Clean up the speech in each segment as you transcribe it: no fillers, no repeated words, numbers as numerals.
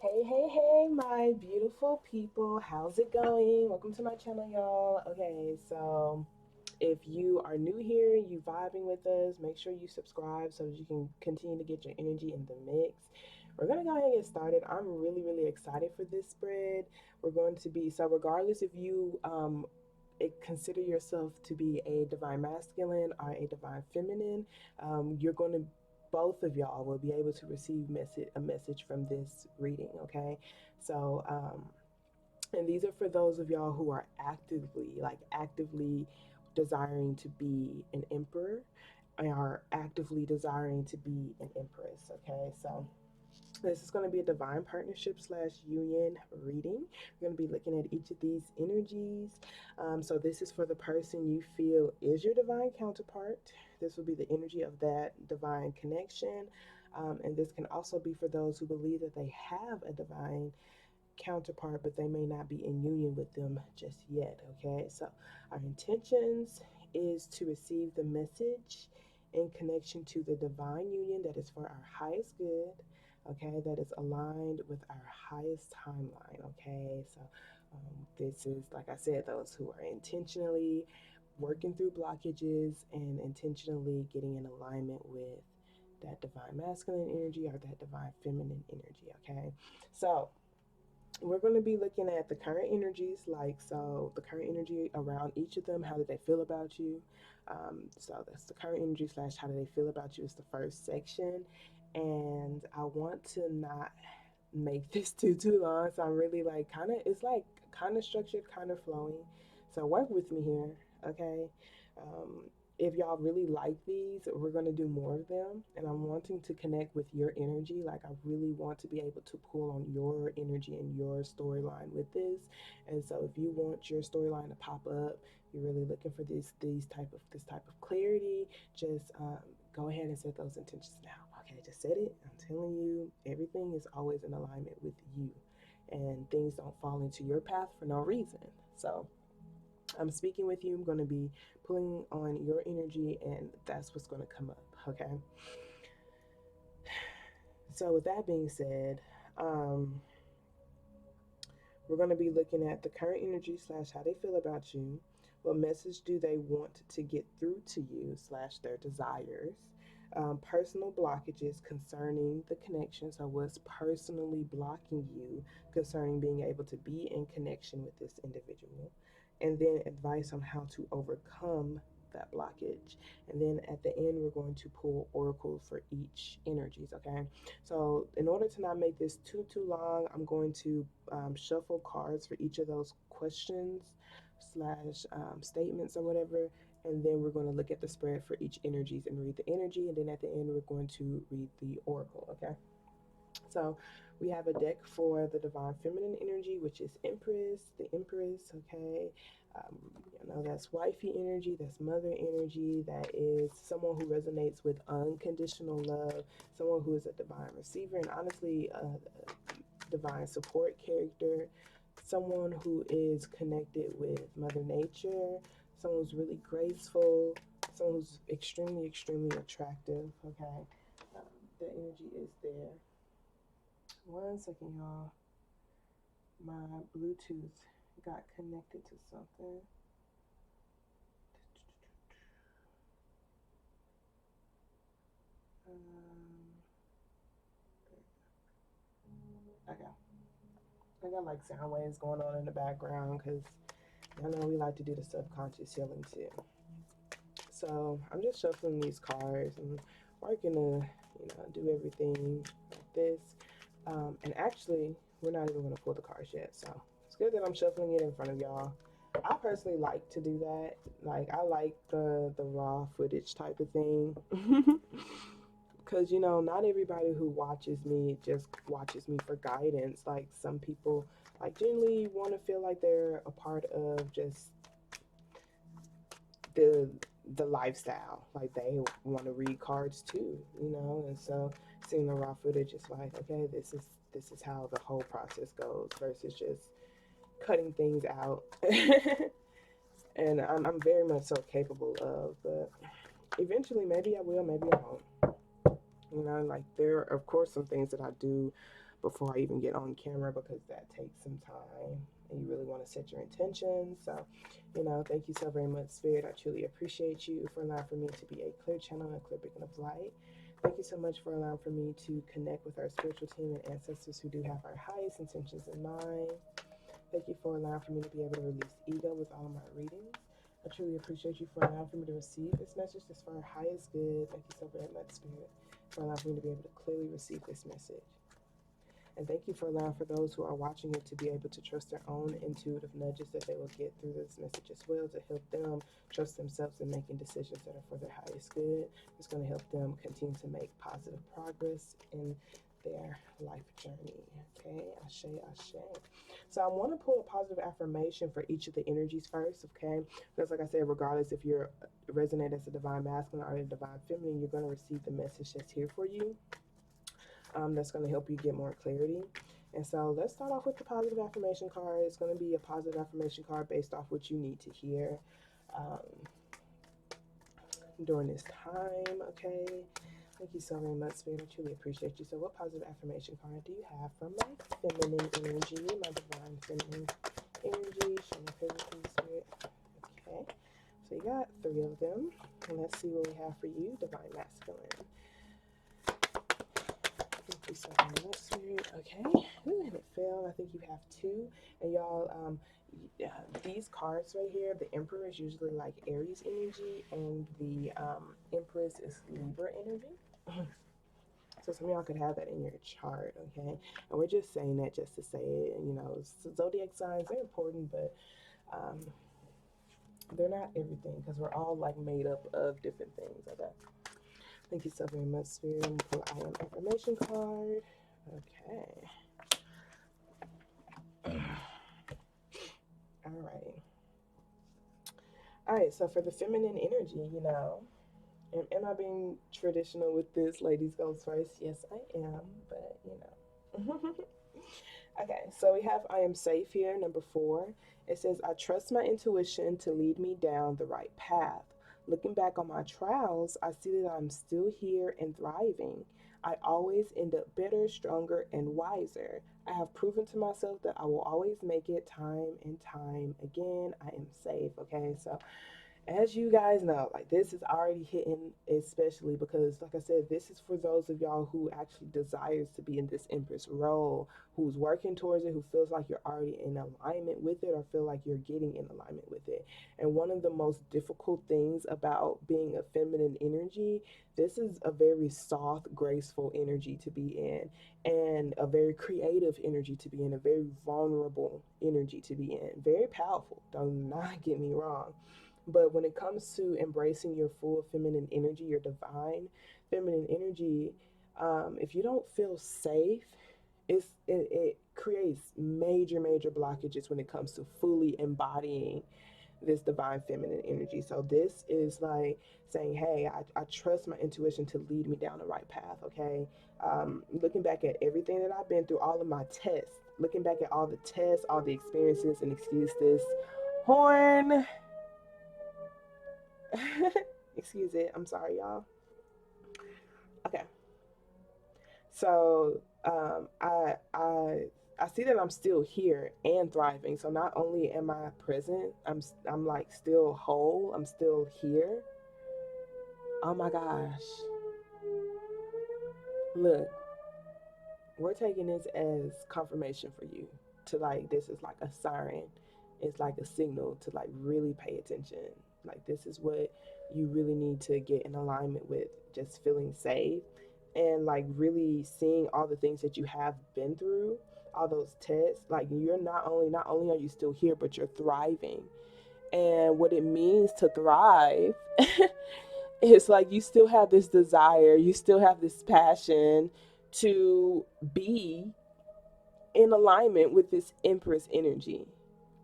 Hey, my beautiful people. How's it going? Welcome to my channel, y'all. Okay, so if you are new here, you vibing with us, make sure you subscribe so that you can continue to get your energy in the mix. We're going to go ahead and get started. I'm really excited for this spread. We're going to be, so regardless if you consider yourself to be a divine masculine or a divine feminine, you're going to both of y'all will be able to receive a message from this reading. Okay, so and these are for those of y'all who are actively desiring to be an emperor, or are actively desiring to be an empress. Okay, so this is going to be a divine partnership slash union reading. We're going to be looking at each of these energies. So this is for the person you feel is your divine counterpart. This will be the energy of that divine connection. And this can also be for those who believe that they have a divine counterpart, but they may not be in union with them just yet. Okay, so our intentions is to receive the message in connection to the divine union that is for our highest good. Okay, that is aligned with our highest timeline. Okay, so this is, like I said, those who are intentionally working through blockages and intentionally getting in alignment with that divine masculine energy or that divine feminine energy. Okay, so we're going to be looking at the current energies, so the current energy around each of them. How do they feel about you? So that's the current energy slash how do they feel about you is the first section. And I want to not make this too long, so I'm really like kind of structured, kind of flowing. So work with me here, okay? Um, if y'all really like these, we're going to do more of them. And I'm wanting to connect with your energy. Like, I really want to be able to pull on your energy and your storyline with this. And so, if you want your storyline to pop up, you're really looking for this type of clarity, just go ahead and set those intentions now. Okay, just set it. I'm telling you, everything is always in alignment with you, and things don't fall into your path for no reason. So, I'm speaking with you. I'm going to be pulling on your energy, and that's what's going to come up. Okay. So, with that being said, um, we're going to be looking at the current energy slash how they feel about you. What message do they want to get through to you slash their desires? Personal blockages concerning the connection. So, what's personally blocking you concerning being able to be in connection with this individual? And then advice on how to overcome that blockage. And then at the end, we're going to pull oracles for each energies. Okay. So, in order to not make this too long, I'm going to shuffle cards for each of those questions slash statements or whatever, and then we're going to look at the spread for each energies and read the energy, and then at the end we're going to read the oracle. Okay, so we have a deck for the divine feminine energy, which is the Empress. Okay, um, that's wifey energy, that's mother energy, that is someone who resonates with unconditional love, someone who is a divine receiver, and honestly, a divine support character, someone who is connected with Mother Nature, someone who's really graceful, someone who's extremely attractive. Okay, the energy is there. One second, y'all. My Bluetooth got connected to something. Um, okay. I got like sound waves going on in the background because I know we like to do the subconscious healing too. So I'm just shuffling these cards and working to, do everything like this. And actually, we're not even going to pull the cards yet. So it's good that I'm shuffling it in front of y'all. I personally like to do that. Like, I like the raw footage type of thing. Because, not everybody who watches me just watches me for guidance. Like, some people, like, generally want to feel like they're a part of just the the lifestyle. Like, they want to read cards too, and so seeing the raw footage is like, okay, this is how the whole process goes versus just cutting things out. And I'm very much so capable of, but eventually maybe I will, maybe I won't. Like, there are of course some things that I do before I even get on camera, because that takes some time and you really want to set your intentions. So, thank you so very much, Spirit. I truly appreciate you for allowing for me to be a clear channel and a clear beacon of light. Thank you so much for allowing for me to connect with our spiritual team and ancestors who do have our highest intentions in mind. Thank you for allowing for me to be able to release ego with all of my readings. I truly appreciate you for allowing for me to receive this message just for our highest good. Thank you so very much, Spirit, for allowing me to be able to clearly receive this message. And thank you for allowing for those who are watching it to be able to trust their own intuitive nudges that they will get through this message as well, to help them trust themselves in making decisions that are for their highest good. It's going to help them continue to make positive progress in their life journey. Okay, ashe, ashe. So I want to pull a positive affirmation for each of the energies first, okay? Because like I said, regardless if you're resonate as a divine masculine or a divine feminine, you're going to receive the message that's here for you. That's going to help you get more clarity. And so let's start off with the positive affirmation card. It's going to be a positive affirmation card based off what you need to hear during this time, okay? Thank you so very much, Spirit. I truly appreciate you. So what positive affirmation card do you have from my feminine energy, my divine feminine energy? Show me favor, please, Spirit. Okay. So you got 3 of them. And let's see what we have for you, divine masculine. Thank you so very much, Spirit. Okay. Ooh, and it fell. I think you have 2. And y'all, these cards right here, the Emperor is usually like Aries energy, and the Empress is Libra energy. So some of y'all could have that in your chart, okay? And we're just saying that just to say it. Zodiac signs, they're important, but they're not everything, because we're all like made up of different things, okay? Thank you so very much, Spirit. I'm going to pull I am affirmation card. Okay. All right, so for the feminine energy, am I being traditional with this? Ladies goes first. Yes, I am, but Okay, so we have I am safe here, number 4. It says, I trust my intuition to lead me down the right path. Looking back on my trials, I see that I'm still here and thriving. I always end up better, stronger, and wiser. I have proven to myself that I will always make it time and time again. I am safe. Okay, so as you guys know, like, this is already hitting, especially because, like I said, this is for those of y'all who actually desires to be in this Empress role, who's working towards it, who feels like you're already in alignment with it, or feel like you're getting in alignment with it. And one of the most difficult things about being a feminine energy, this is a very soft, graceful energy to be in, and a very creative energy to be in, a very vulnerable energy to be in. Very powerful, do not get me wrong. But when it comes to embracing your full feminine energy, your divine feminine energy, if you don't feel safe, it creates major, major blockages when it comes to fully embodying this divine feminine energy. So this is like saying, hey, I trust my intuition to lead me down the right path, okay? Looking back at everything that I've been through, all of my tests, looking back at all the tests, all the experiences, and excuse this horn. Excuse it. I'm sorry, y'all. Okay. So I see that I'm still here and thriving. So not only am I present, I'm like still whole. I'm still here. Oh my gosh. Look, we're taking this as confirmation for you, to like, this is like a siren. It's like a signal to like really pay attention. Like, this is what you really need to get in alignment with, just feeling safe and like really seeing all the things that you have been through, all those tests. Like, you're not only are you still here, but you're thriving. And what it means to thrive it's like you still have this desire, you still have this passion to be in alignment with this Empress energy.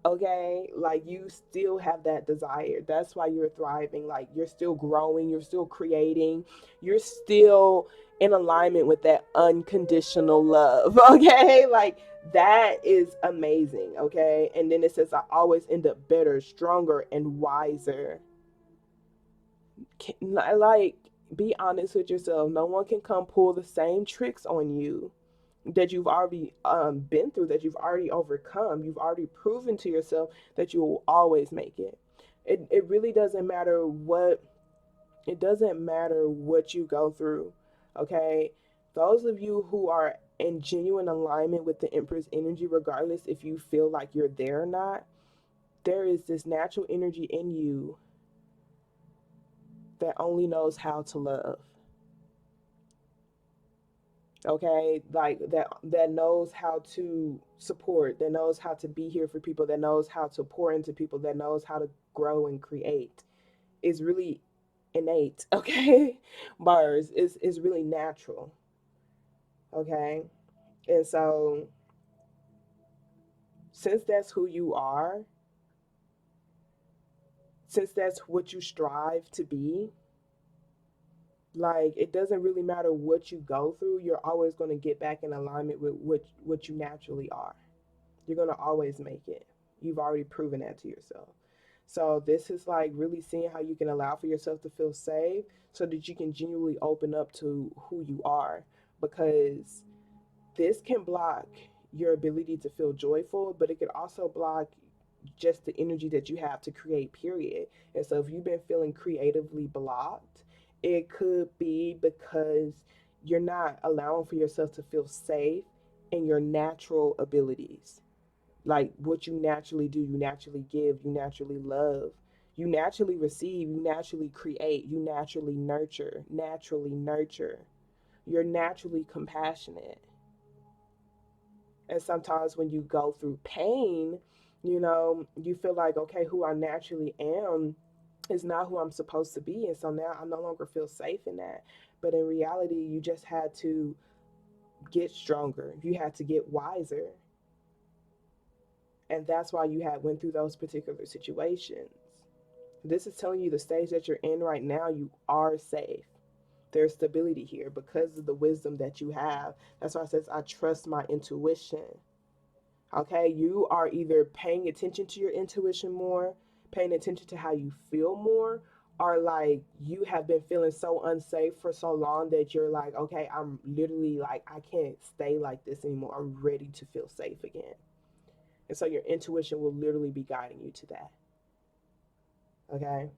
Okay, like, you still have that desire. That's why you're thriving. Like, you're still growing, you're still creating, you're still in alignment with that unconditional love. Okay, like, that is amazing. Okay, and then it says, I always end up better, stronger, and wiser. Like, be honest with yourself. No one can come pull the same tricks on you. that you've already been through, that you've already overcome. You've already proven to yourself that you will always make it. It really doesn't matter what you go through. Okay, those of you who are in genuine alignment with the Empress energy, regardless if you feel like you're there or not, there is this natural energy in you that only knows how to love. Okay, like that knows how to support, that knows how to be here for people, that knows how to pour into people, that knows how to grow and create. Is really innate. Okay, bars is really natural. Okay, and so since that's who you are, since that's what you strive to be, like it doesn't really matter what you go through, you're always going to get back in alignment with what you naturally are. You're going to always make it. You've already proven that to yourself. So this is like really seeing how you can allow for yourself to feel safe so that you can genuinely open up to who you are, because this can block your ability to feel joyful, but it could also block just the energy that you have to create, period. And so if you've been feeling creatively blocked, it could be because you're not allowing for yourself to feel safe in your natural abilities. Like what you naturally do, you naturally give, you naturally love, you naturally receive, you naturally create, you naturally nurture, You're naturally compassionate. And sometimes when you go through pain, you feel like, okay, who I naturally am is not who I'm supposed to be. And so now I no longer feel safe in that. But in reality, you just had to get stronger. You had to get wiser. And that's why you had went through those particular situations. This is telling you the stage that you're in right now, you are safe. There's stability here because of the wisdom that you have. That's why it says, I trust my intuition. Okay, you are either paying attention to your intuition more, paying attention to how you feel more, or like you have been feeling so unsafe for so long that you're like, okay, I'm literally like, I can't stay like this anymore. I'm ready to feel safe again. And so your intuition will literally be guiding you to that. Okay.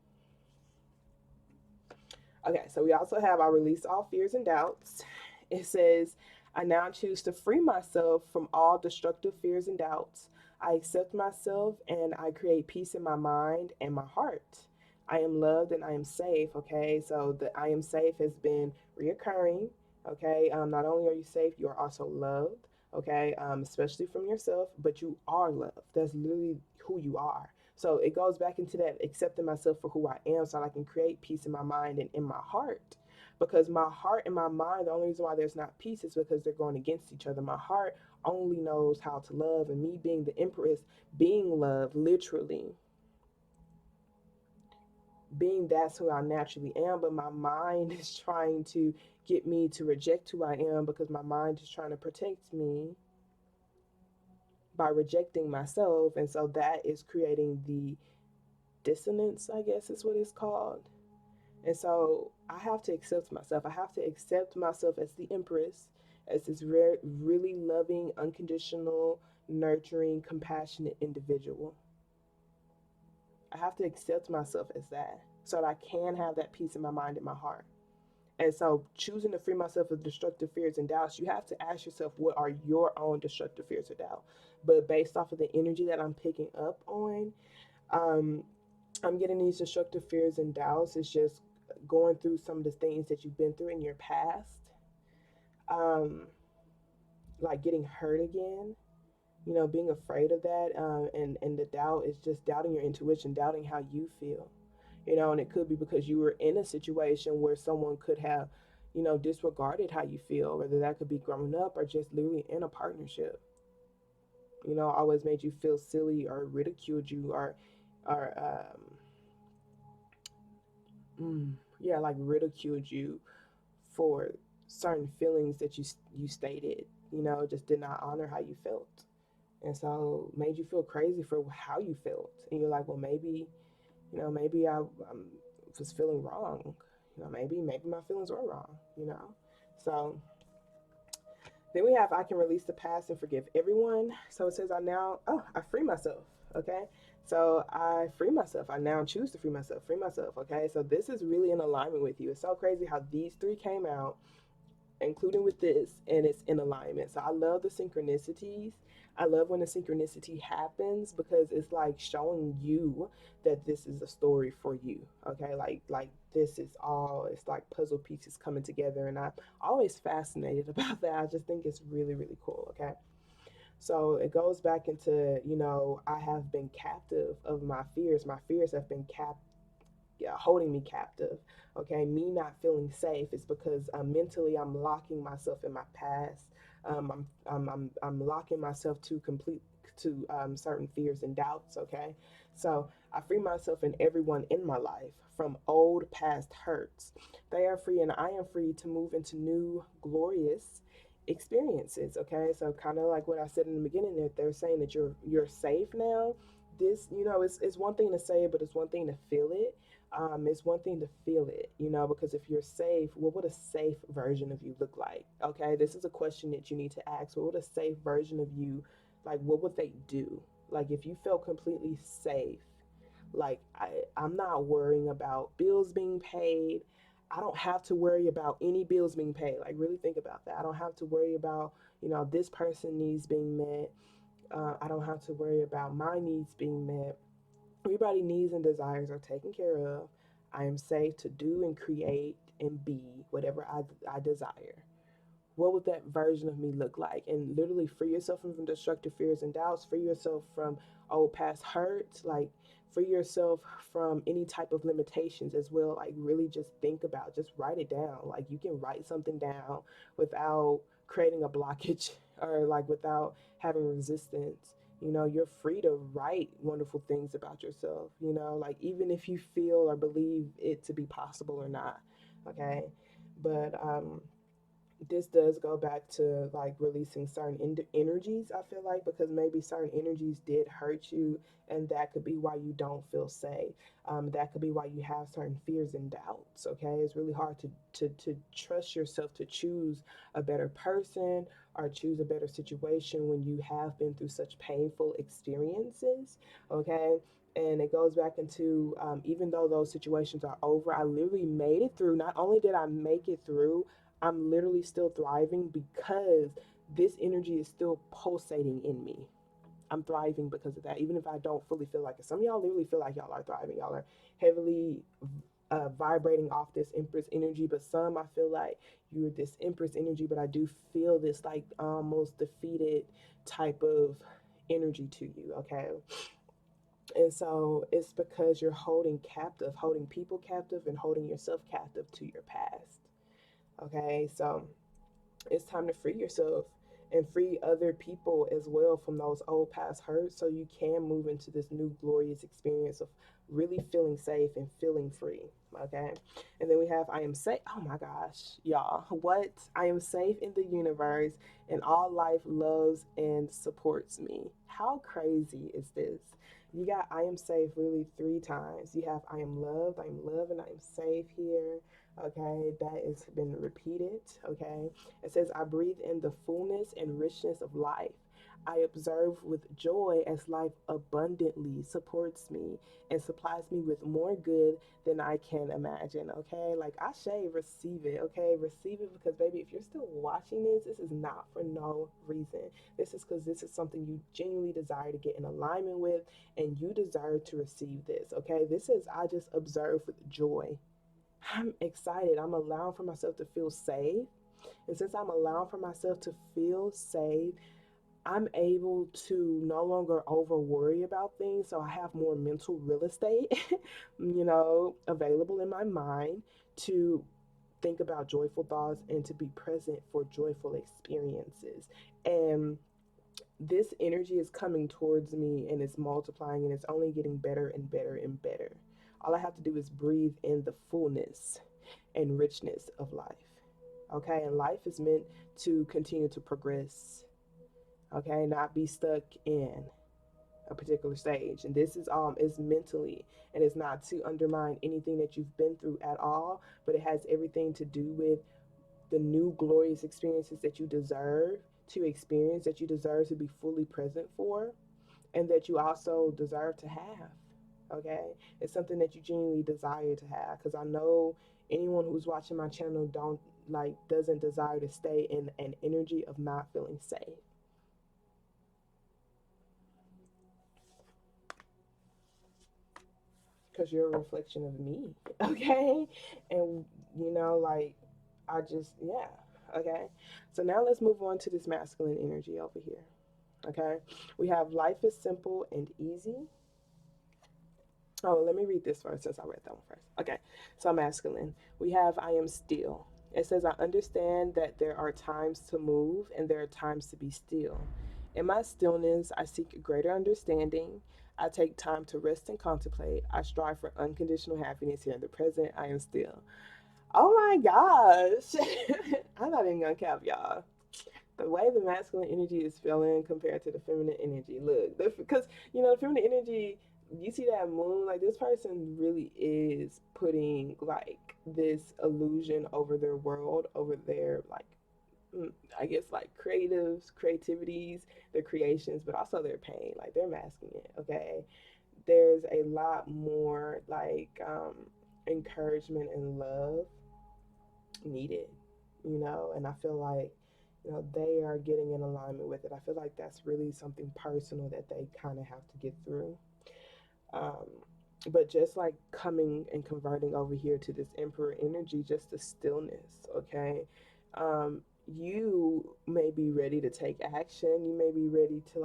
Okay, so we also have I release all fears and doubts. It says, I now choose to free myself from all destructive fears and doubts. I accept myself and I create peace in my mind and my heart. I am loved and I am safe. Okay, so the I am safe has been reoccurring. Okay, not only are you safe, you are also loved. Okay, especially from yourself, but you are loved. That's literally who you are. So it goes back into that accepting myself for who I am so that I can create peace in my mind and in my heart. Because my heart and my mind, the only reason why there's not peace is because they're going against each other. My heart only knows how to love, and me being the Empress, being love, literally, being that's who I naturally am, but my mind is trying to get me to reject who I am because my mind is trying to protect me by rejecting myself. And so that is creating the dissonance, I guess is what it's called. And so I have to accept myself. I have to accept myself as the Empress, as this really loving, unconditional, nurturing, compassionate individual. I have to accept myself as that so that I can have that peace in my mind and my heart. And so choosing to free myself of destructive fears and doubts, you have to ask yourself, what are your own destructive fears or doubt? But based off of the energy that I'm picking up on, um, I'm getting these destructive fears and doubts. It's just going through some of the things that you've been through in your past, um, like getting hurt again. Being afraid of that, and the doubt is just doubting your intuition, doubting how you feel. And it could be because you were in a situation where someone could have, disregarded how you feel, whether that could be growing up or just literally in a partnership. Always made you feel silly or ridiculed you or yeah, like ridiculed you for certain feelings that you stated, just did not honor how you felt. And so made you feel crazy for how you felt. And you're like, well, maybe I was feeling wrong. Maybe my feelings were wrong. So Then we have I can release the past and forgive everyone. So it says I free myself. Okay. So I free myself. I now choose to free myself. Free myself. Okay. So this is really in alignment with you. It's so crazy how these three came out, including with this, and it's in alignment. So I love the synchronicities. I love when a synchronicity happens because it's like showing you that this is a story for you. Okay, like this is all, it's like puzzle pieces coming together, and I'm always fascinated about that. I just think it's really really cool. Okay, so it goes back into, I have been captive of my fears. My fears have been holding me captive. Okay, me not feeling safe is because mentally I'm locking myself in my past. I'm locking myself to complete to certain fears and doubts. Okay, so I free myself and everyone in my life from old past hurts. They are free and I am free to move into new glorious experiences. Okay, so kind of like what I said in the beginning, that they're saying that you're safe now. This, it's one thing to say it, but it's one thing to feel it. It's one thing to feel it, because if you're safe, what would a safe version of you look like? Okay, this is a question that you need to ask. What would a safe version of you, like, what would they do? Like, if you felt completely safe, like, I'm not worrying about bills being paid. I don't have to worry about any bills being paid. Like, really think about that. I don't have to worry about, this person needs being met. I don't have to worry about my needs being met. Everybody's needs and desires are taken care of. I am safe to do and create and be whatever I desire. What would that version of me look like? And literally free yourself from destructive fears and doubts, free yourself from old past hurts, like free yourself from any type of limitations as well. Like really just think about, just write it down. Like you can write something down without creating a blockage or like without having resistance. You're free to write wonderful things about yourself, like even if you feel or believe it to be possible or not. Okay. But this does go back to like releasing certain energies, I feel like, because maybe certain energies did hurt you, and that could be why you don't feel safe. That could be why you have certain fears and doubts. Okay, it's really hard to trust yourself to choose a better person or choose a better situation when you have been through such painful experiences. Okay, and it goes back into, even though those situations are over, I literally made it through. Not only did I make it through, I'm literally still thriving because this energy is still pulsating in me. I'm thriving because of that, even if I don't fully feel like it. Some of y'all literally feel like y'all are thriving. Y'all are heavily vibrating off this Empress energy, but some I feel like you're this Empress energy, but I do feel this like almost defeated type of energy to you, okay? And so it's because you're holding captive, holding people captive, and holding yourself captive to your past. Okay, so it's time to free yourself and free other people as well from those old past hurts so you can move into this new glorious experience of really feeling safe and feeling free. Okay, and then we have I am safe. Oh my gosh, y'all, what? I am safe in the universe and all life loves and supports me. How crazy is this? You got I am safe really three times. You have I am loved, and I am safe here. Okay, that has been repeated. Okay, it says, I breathe in the fullness and richness of life. I observe with joy as life abundantly supports me and supplies me with more good than I can imagine. Okay, like I say, receive it. Okay, receive it because, baby, if you're still watching this, this is not for no reason. This is because this is something you genuinely desire to get in alignment with, and you deserve to receive this. Okay, this is I just observe with joy. I'm excited. I'm allowing for myself to feel safe. And since I'm allowing for myself to feel safe, I'm able to no longer over worry about things. So I have more mental real estate, available in my mind to think about joyful thoughts and to be present for joyful experiences. And this energy is coming towards me and it's multiplying and it's only getting better and better and better. All I have to do is breathe in the fullness and richness of life. Okay, and life is meant to continue to progress. Okay, not be stuck in a particular stage. And this is mentally, and it's not to undermine anything that you've been through at all, but it has everything to do with the new glorious experiences that you deserve to experience, that you deserve to be fully present for, and that you also deserve to have. Okay, it's something that you genuinely desire to have, because I know anyone who's watching my channel doesn't desire to stay in an energy of not feeling safe, because you're a reflection of me. Okay, and like, I just, yeah. Okay, so now let's move on to this masculine energy over here. Okay, we have life is simple and easy. Oh, let me read this first since I read that one first. Okay, so masculine. We have I am still. It says, I understand that there are times to move and there are times to be still. In my stillness, I seek greater understanding. I take time to rest and contemplate. I strive for unconditional happiness here in the present. I am still. Oh my gosh. I'm not even gonna cap, y'all. The way the masculine energy is feeling compared to the feminine energy. Look, because the feminine energy, you see that moon, like this person really is putting like this illusion over their world, over their like, I guess like creativities, their creations, but also their pain. Like they're masking it. Okay, there's a lot more like encouragement and love needed, and I feel like, they are getting in alignment with it. I feel like that's really something personal that they kind of have to get through. Um, but just like coming and converting over here to this emperor energy, just the stillness, okay? You may be ready to take action. You may be ready to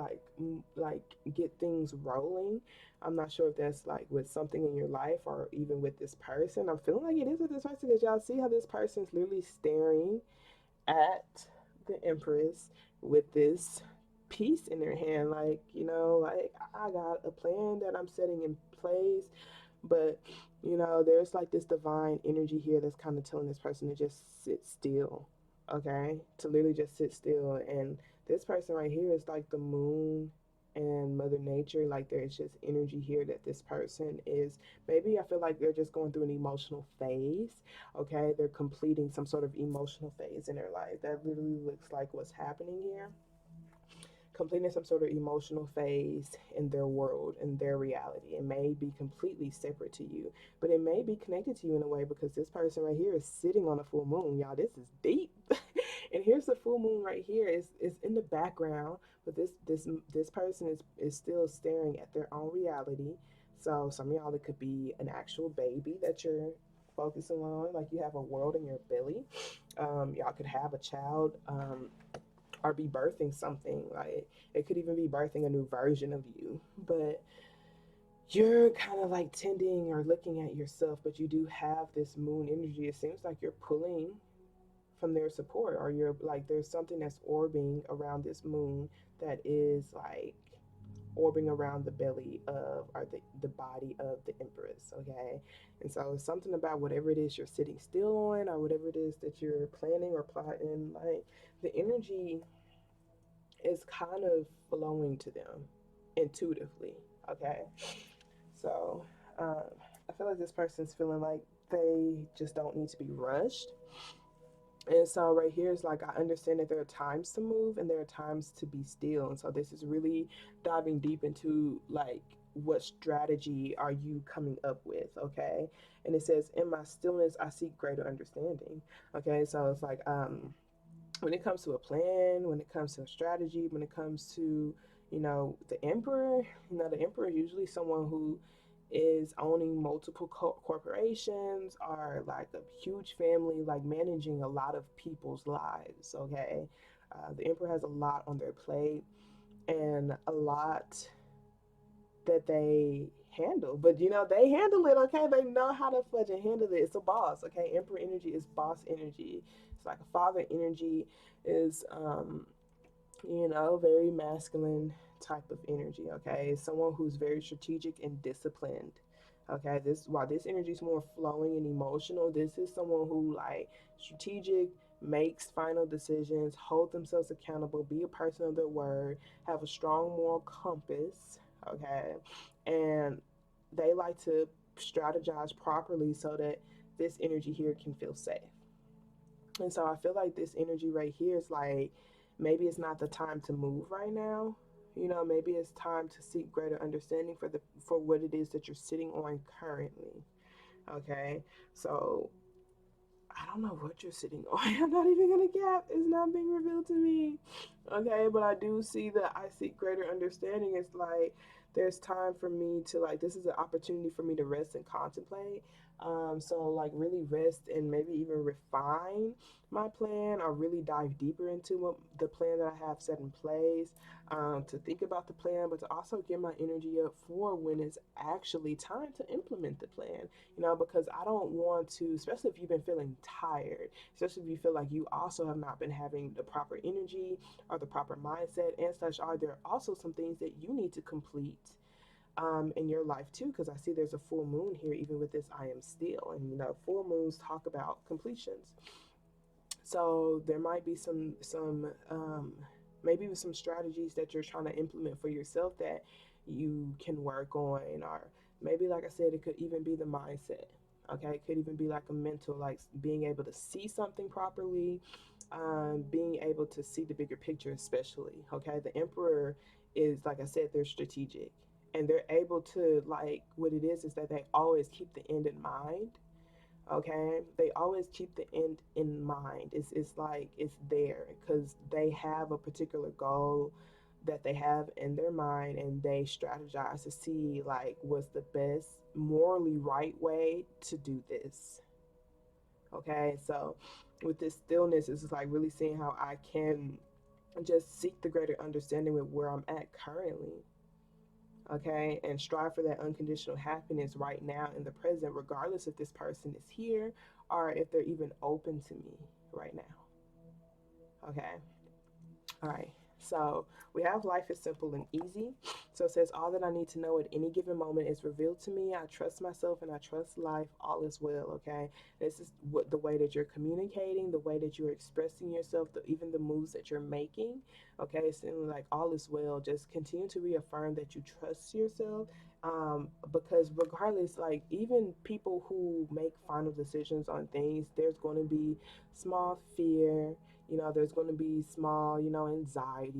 like get things rolling. I'm not sure if that's like with something in your life or even with this person. I'm feeling like it is with this person, because y'all see how this person's literally staring at the Empress with this piece in their hand, like, like, I got a plan that I'm setting in place, but there's like this divine energy here that's kind of telling this person to just sit still. Okay, to literally just sit still. And this person right here is like the moon and mother nature. Like there's just energy here that this person is, maybe I feel like they're just going through an emotional phase. Okay, they're completing some sort of emotional phase in their life. That literally looks like what's happening here, completing some sort of emotional phase in their world, in their reality. It may be completely separate to you, but it may be connected to you in a way, because this person right here is sitting on a full moon. Y'all, this is deep. And here's the full moon right here. Is in the background, but this person is still staring at their own reality. So some of y'all, it could be an actual baby that you're focusing on, like you have a world in your belly. Y'all could have a child, or be birthing something. Like it could even be birthing a new version of you, but you're kind of like tending or looking at yourself, but you do have this moon energy. It seems like you're pulling from their support, or you're like, there's something that's orbiting around this moon that is like orbiting around the belly of, or the body of the Empress. Okay, and so it's something about whatever it is you're sitting still on, or whatever it is that you're planning or plotting, like the energy is kind of flowing to them intuitively. Okay, so I feel like this person's feeling like they just don't need to be rushed. And so right here is like, I understand that there are times to move and there are times to be still. And so this is really diving deep into like, what strategy are you coming up with? Okay, and it says, in my stillness I seek greater understanding. Okay, so it's like, when it comes to a plan, when it comes to a strategy, when it comes to, the emperor, the emperor is usually someone who is owning multiple corporations, or like a huge family, like managing a lot of people's lives. Okay, the emperor has a lot on their plate and a lot that they handle, but they handle it. Okay, they know how to fudge and handle it. It's a boss. Okay, emperor energy is boss energy. It's like a father energy is very masculine type of energy. Okay, someone who's very strategic and disciplined. Okay, while this energy is more flowing and emotional, this is someone who like strategic, makes final decisions, hold themselves accountable, be a person of their word, have a strong moral compass. Okay, and they like to strategize properly so that this energy here can feel safe. And so I feel like this energy right here is like, maybe it's not the time to move right now. You know, maybe it's time to seek greater understanding for what it is that you're sitting on currently. Okay, so I don't know what you're sitting on. I'm not even gonna cap. It's not being revealed to me. Okay, but I do see that I seek greater understanding. It's like there's time for me to like this is an opportunity for me to rest and contemplate. So like really rest and maybe even refine my plan or really dive deeper into what the plan that I have set in place. To think about the plan, but to also get my energy up for when it's actually time to implement the plan. You know, because I don't want to, especially if you've been feeling tired, especially if you feel like you also have not been having the proper energy or the proper mindset and such. Are there also some things that you need to complete in your life too? Because I see there's a full moon here, even with this I am still, and you know, full moons talk about completions. So there might be some maybe with some strategies that you're trying to implement for yourself that you can work on, or maybe like I said, it could even be the mindset. Okay, it could even be like a mental, like being able to see something properly, being able to see the bigger picture, especially. Okay, the emperor is, like I said, they're strategic and they're able to, like, what it is that they always keep the end in mind. Okay, they always keep the end in mind. It's like it's there because they have a particular goal that they have in their mind, and they strategize to see like what's the best morally right way to do this. Okay, so with this stillness, it's just like really seeing how I can just seek the greater understanding with where I'm at currently. Okay, and strive for that unconditional happiness right now in the present, regardless if this person is here or if they're even open to me right now. Okay. All right. So we have life is simple and easy. So it says, all that I need to know at any given moment is revealed to me. I trust myself and I trust life. All is well. Okay. This is what the way that you're communicating, the way that you're expressing yourself, even the moves that you're making. Okay. It's like all is well. Just continue to reaffirm that you trust yourself. Because regardless, like even people who make final decisions on things, there's going to be small fear, you know, there's going to be small, you know, anxiety,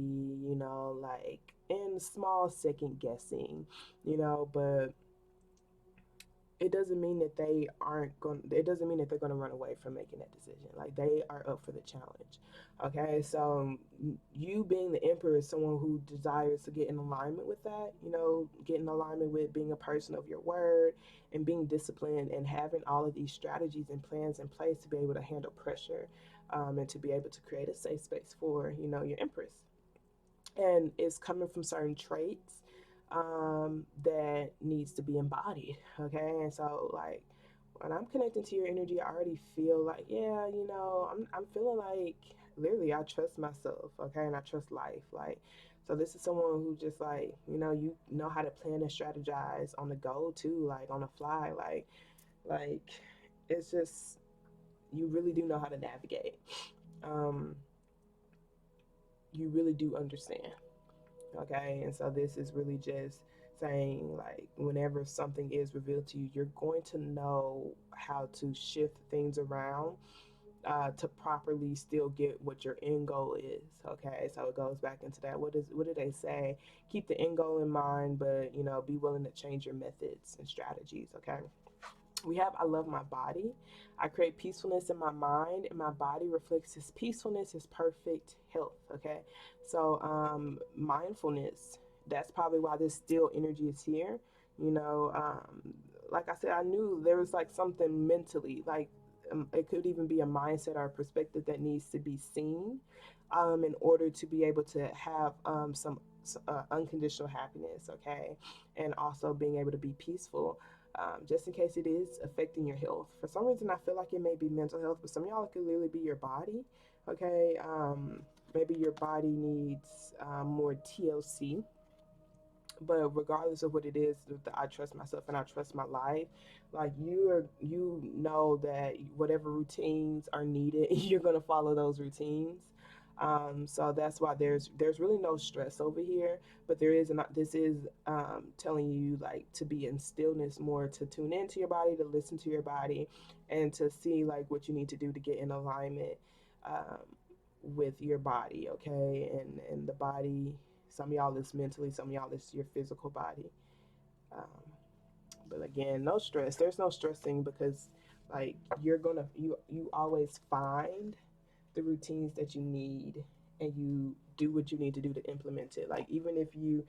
you know, like, and small second guessing, you know, but it doesn't mean that they aren't going, it doesn't mean that they're going to run away from making that decision. Like they are up for the challenge. Okay, so you being the emperor is someone who desires to get in alignment with that, you know, get in alignment with being a person of your word and being disciplined and having all of these strategies and plans in place to be able to handle pressure, and to be able to create a safe space for, you know, your empress. And it's coming from certain traits that needs to be embodied. Okay, and so like when I'm connecting to your energy, I already feel like, yeah, you know, I'm feeling like literally I trust myself. Okay, and I trust life. Like, so this is someone who just like, you know how to plan and strategize on the go too, like on the fly. Like it's just you really do know how to navigate. Um, you really do understand. Okay, and so this is really just saying like whenever something is revealed to you, you're going to know how to shift things around, to properly still get what your end goal is. Okay, so it goes back into that. What do they say? Keep the end goal in mind, but you know, be willing to change your methods and strategies. Okay, we have I love my body. I create peacefulness in my mind, and my body reflects his peacefulness, his perfect health. Okay, so mindfulness. That's probably why this still energy is here. You know, like I said, I knew there was like something mentally, like it could even be a mindset or a perspective that needs to be seen, in order to be able to have some unconditional happiness. Okay, and also being able to be peaceful, just in case it is affecting your health. For some reason, I feel like it may be mental health, but some of y'all it could literally be your body. Okay, maybe your body needs more TLC. But regardless of what it is, I trust myself and I trust my life. Like you know that whatever routines are needed, you're gonna follow those routines. So that's why there's really no stress over here, but there is, and this is telling you like to be in stillness more, to tune into your body, to listen to your body, and to see like what you need to do to get in alignment, um, with your body, okay? And the body, some of y'all is mentally, some of y'all is your physical body. Um, but again, no stress. There's no stressing because like you always find the routines that you need and you do what you need to do to implement it. Like even if you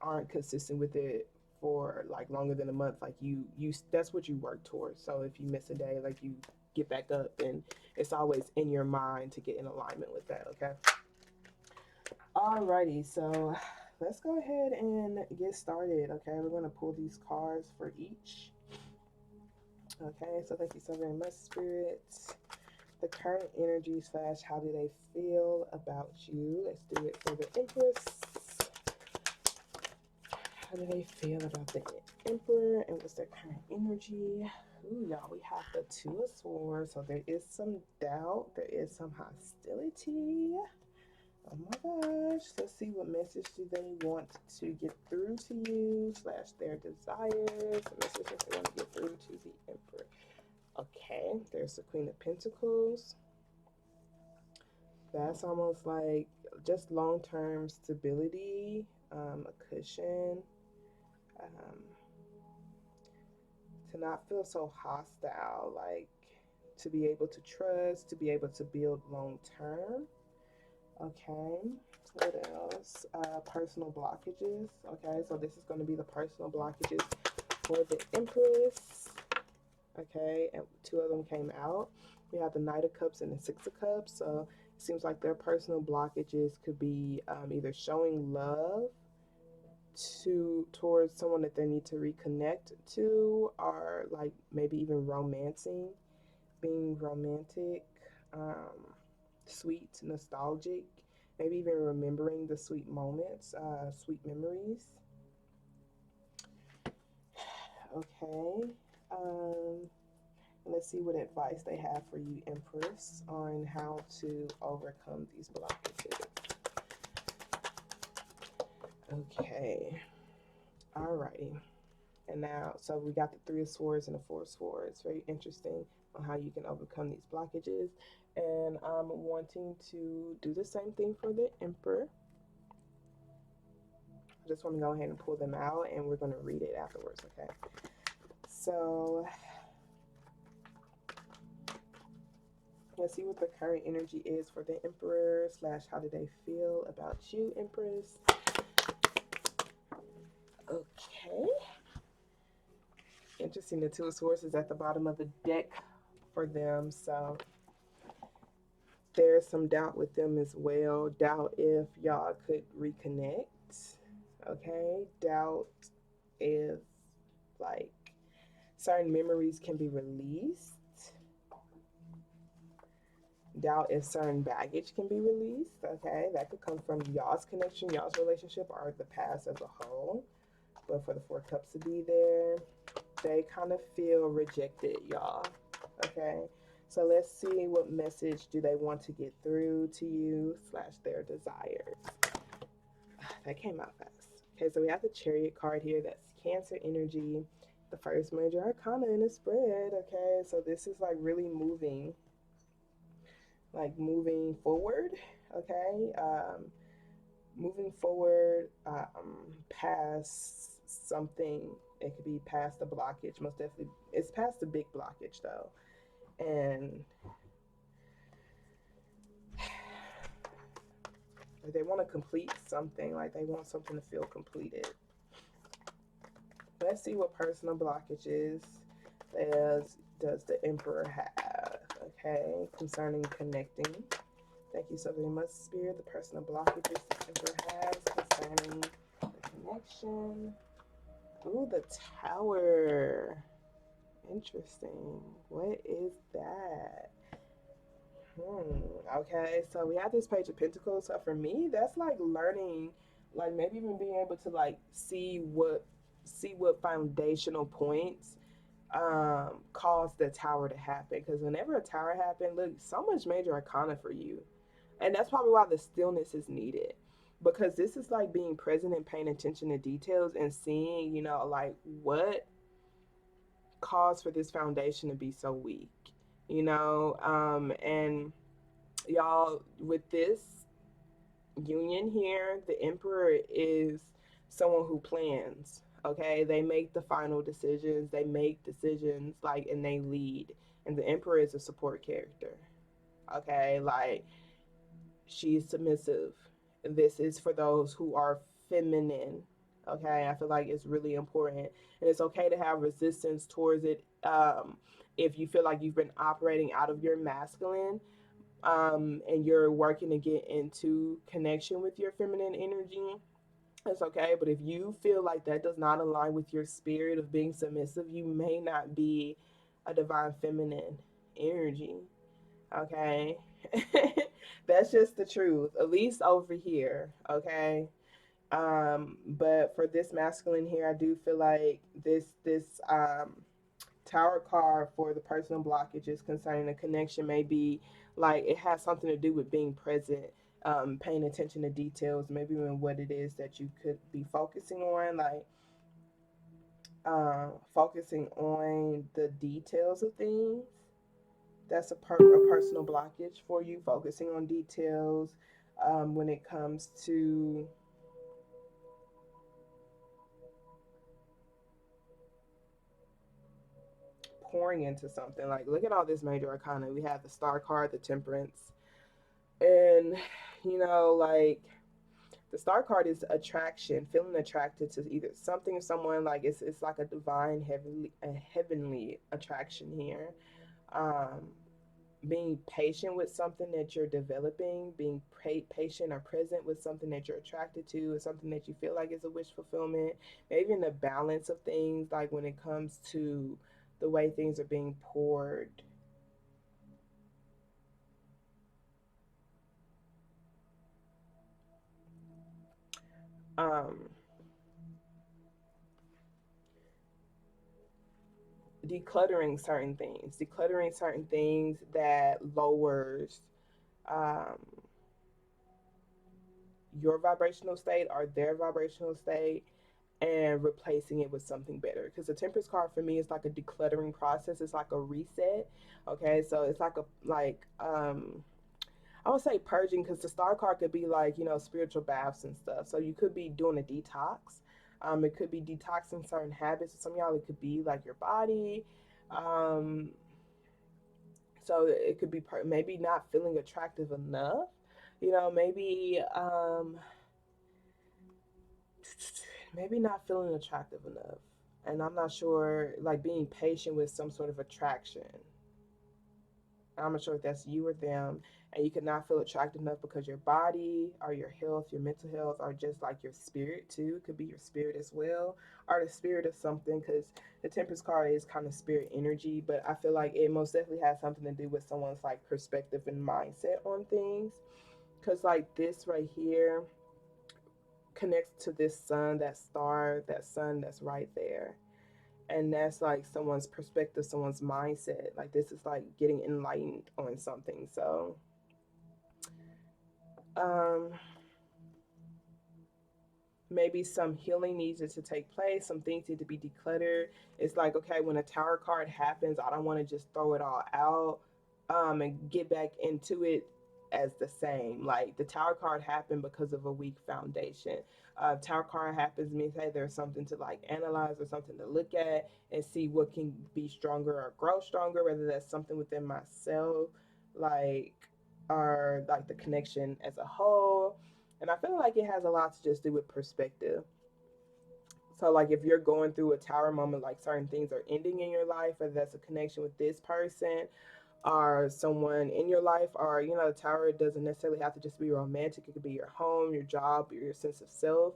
aren't consistent with it for like longer than a month, like you that's what you work towards. So if you miss a day, like you get back up and it's always in your mind to get in alignment with that, okay? Alrighty, so let's go ahead and get started, okay? We're going to pull these cards for each. Okay, so thank you so very much, Spirit. The current energy slash how do they feel about you? Let's do it for the Empress. How do they feel about the Emperor and what's their current energy? Ooh, y'all, we have the Two of Swords, so there is some doubt, there is some hostility. Oh my gosh, let's see what message do they want to get through to you slash their desires, the messages they want to get through to the Emperor. Okay, there's the Queen of Pentacles. That's almost like just long-term stability, a cushion, to not feel so hostile, like to be able to trust, to be able to build long-term. Okay, what else? Personal blockages. Okay, so this is going to be the personal blockages for the Empress. Okay, and two of them came out. We have the Knight of Cups and the Six of Cups. So it seems like their personal blockages could be either showing love towards someone that they need to reconnect to, or like maybe even romancing, being romantic, sweet, nostalgic, maybe even remembering the sweet moments, sweet memories. Okay. Let's see what advice they have for you, Empress, on how to overcome these blockages. Okay. Alrighty. And now, so we got the Three of Swords and the Four of Swords. Very interesting on how you can overcome these blockages. And I'm wanting to do the same thing for the Emperor. I just want to go ahead and pull them out and we're going to read it afterwards, okay? So let's see what the current energy is for the Emperor slash how do they feel about you, Empress. Okay. Interesting, the Two of Swords is at the bottom of the deck for them, so there's some doubt with them as well. Doubt if y'all could reconnect, okay? Doubt if, like, certain memories can be released. Doubt if certain baggage can be released, okay? That could come from y'all's connection, y'all's relationship, or the past as a whole. But for the Four Cups to be there, they kind of feel rejected, y'all, okay? So let's see what message do they want to get through to you slash their desires. That came out fast. Okay, so we have the Chariot card here. That's Cancer energy, the first major arcana in the spread, okay? So this is like really moving, like moving forward, okay? Moving forward past something. It could be past the blockage, most definitely. It's past the big blockage though. And they want to complete something, like they want something to feel completed. Let's see what personal blockages does the Emperor have, okay, concerning connecting. Thank you so very much, Spirit. The personal blockages the Emperor has concerning the connection. Ooh, the Tower. Interesting. What is that? Okay, so we have this Page of Pentacles. So for me, that's like learning, like maybe even being able to like see what foundational points caused the Tower to happen. Because whenever a Tower happened, look, so much major arcana for you. And that's probably why the stillness is needed. Because this is like being present and paying attention to details and seeing, you know, like what caused for this foundation to be so weak, you know, and y'all, with this union here, the emperor is someone who plans. Okay, they make the final decisions. They make decisions like, and they lead. And the emperor is a support character. Okay, like she's submissive. This is for those who are feminine. Okay, I feel like it's really important, and it's okay to have resistance towards it. If you feel like you've been operating out of your masculine, and you're working to get into connection with your feminine energy, it's okay. But if you feel like that does not align with your spirit of being submissive, you may not be a divine feminine energy. Okay. That's just the truth, at least over here. Okay. But for this masculine here, I do feel like this tower card for the personal blockages concerning the connection may be like it has something to do with being present, paying attention to details, maybe even what it is that you could be focusing on, like focusing on the details of things. That's a personal blockage for you, focusing on details when it comes to pouring into something. Like, look at all this major arcana. We have the star card, the temperance, and like the star card is attraction, feeling attracted to either something or someone. Like it's like a divine heavenly attraction here. Um, being patient with something that you're developing, being patient or present with something that you're attracted to, or something that you feel like is a wish fulfillment, maybe in the balance of things, like when it comes to the way things are being poured. Um, decluttering certain things that lowers um, your vibrational state or their vibrational state, and replacing it with something better. Because the temperance card for me is like a decluttering process. It's like a reset. Okay, so it's like I would say purging, because the star card could be like spiritual baths and stuff. So you could be doing a detox. It could be detoxing certain habits. For some of y'all, it could be like your body. Um, so it could be maybe not feeling attractive enough. Maybe maybe not feeling attractive enough. And I'm not sure, like being patient with some sort of attraction. I'm not sure if that's you or them, and you could not feel attracted enough because your body or your health, your mental health, or just like your spirit too. It could be your spirit as well, or the spirit of something, because the Temperance card is kind of spirit energy, but I feel like it most definitely has something to do with someone's like perspective and mindset on things. Because like this right here connects to this sun, that sun that's right there, and that's like someone's perspective, someone's mindset. Like this is like getting enlightened on something. So um maybe some healing needs to take place, some things need to be decluttered. It's like, okay, when a tower card happens, I don't want to just throw it all out and get back into it as the same. Like the tower card happened because of a weak foundation. Tower card happens means, hey, there's something to like analyze or something to look at and see what can be stronger or grow stronger, whether that's something within myself, like, or like the connection as a whole. And I feel like it has a lot to just do with perspective. So, like, if you're going through a tower moment, like certain things are ending in your life, whether that's a connection with this person or someone in your life, or, the tower doesn't necessarily have to just be romantic. It could be your home, your job, your sense of self,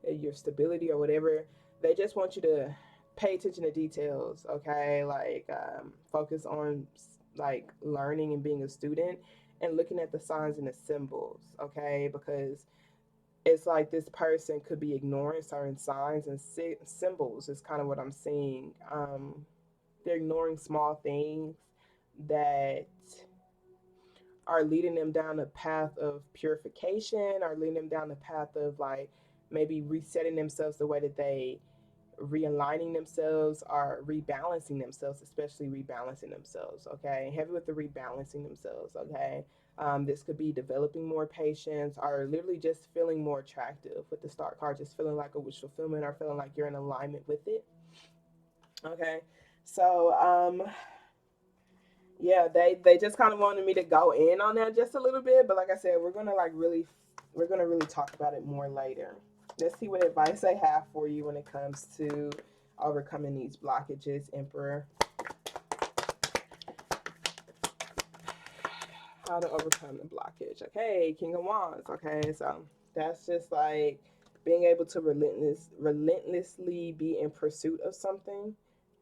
your stability, or whatever. They just want you to pay attention to details, okay? Like, focus on like learning and being a student and looking at the signs and the symbols, okay? Because it's like this person could be ignoring certain signs and symbols is kind of what I'm seeing. They're ignoring small things that are leading them down a path of purification, or leading them down the path of like maybe resetting themselves the way that they realigning themselves or rebalancing themselves, especially rebalancing themselves. Okay, heavy with the rebalancing themselves. Okay, This could be developing more patience or literally just feeling more attractive with the Star card, just feeling like a wish fulfillment or feeling like you're in alignment with it. Okay. So, yeah, they just kind of wanted me to go in on that just a little bit, but like I said, we're gonna really talk about it more later. Let's see what advice I have for you when it comes to overcoming these blockages, Emperor. How to overcome the blockage. Okay, King of Wands. Okay, so that's just like being able to relentlessly be in pursuit of something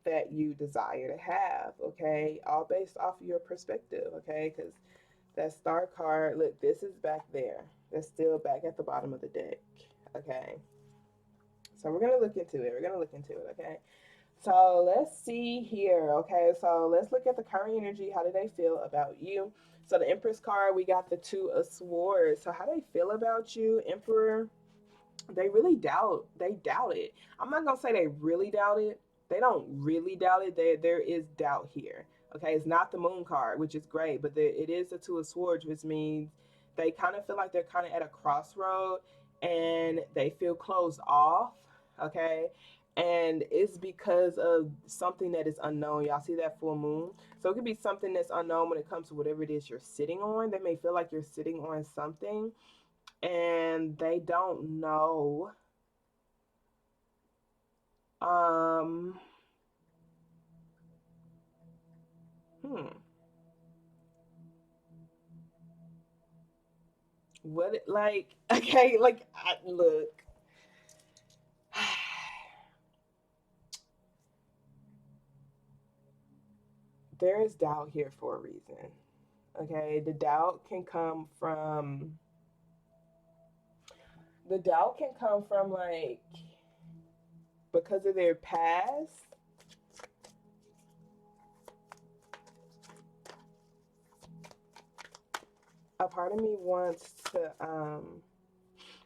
that you desire to have. Okay, all based off of your perspective. Okay, because that star card, look, this is back there. That's still back at the bottom of the deck. Okay, so we're gonna look into it. We're gonna look into it. Okay. So let's see here. Okay, so let's look at the current energy. How do they feel about you? So the Empress card, we got the Two of Swords. So how do they feel about you, Emperor? They really doubt. They doubt it. I'm not gonna say they really doubt it. They don't really doubt it. There is doubt here. Okay, it's not the Moon card, which is great, but it is the Two of Swords, which means they kind of feel like they're kind of at a crossroad and they feel closed off. Okay, and it's because of something that is unknown. Y'all see that full moon? So it could be something that's unknown when it comes to whatever it is you're sitting on. They may feel like you're sitting on something and they don't know um hmm what it like okay like look there is doubt here for a reason. Okay, the doubt can come from like because of their past. A part of me wants to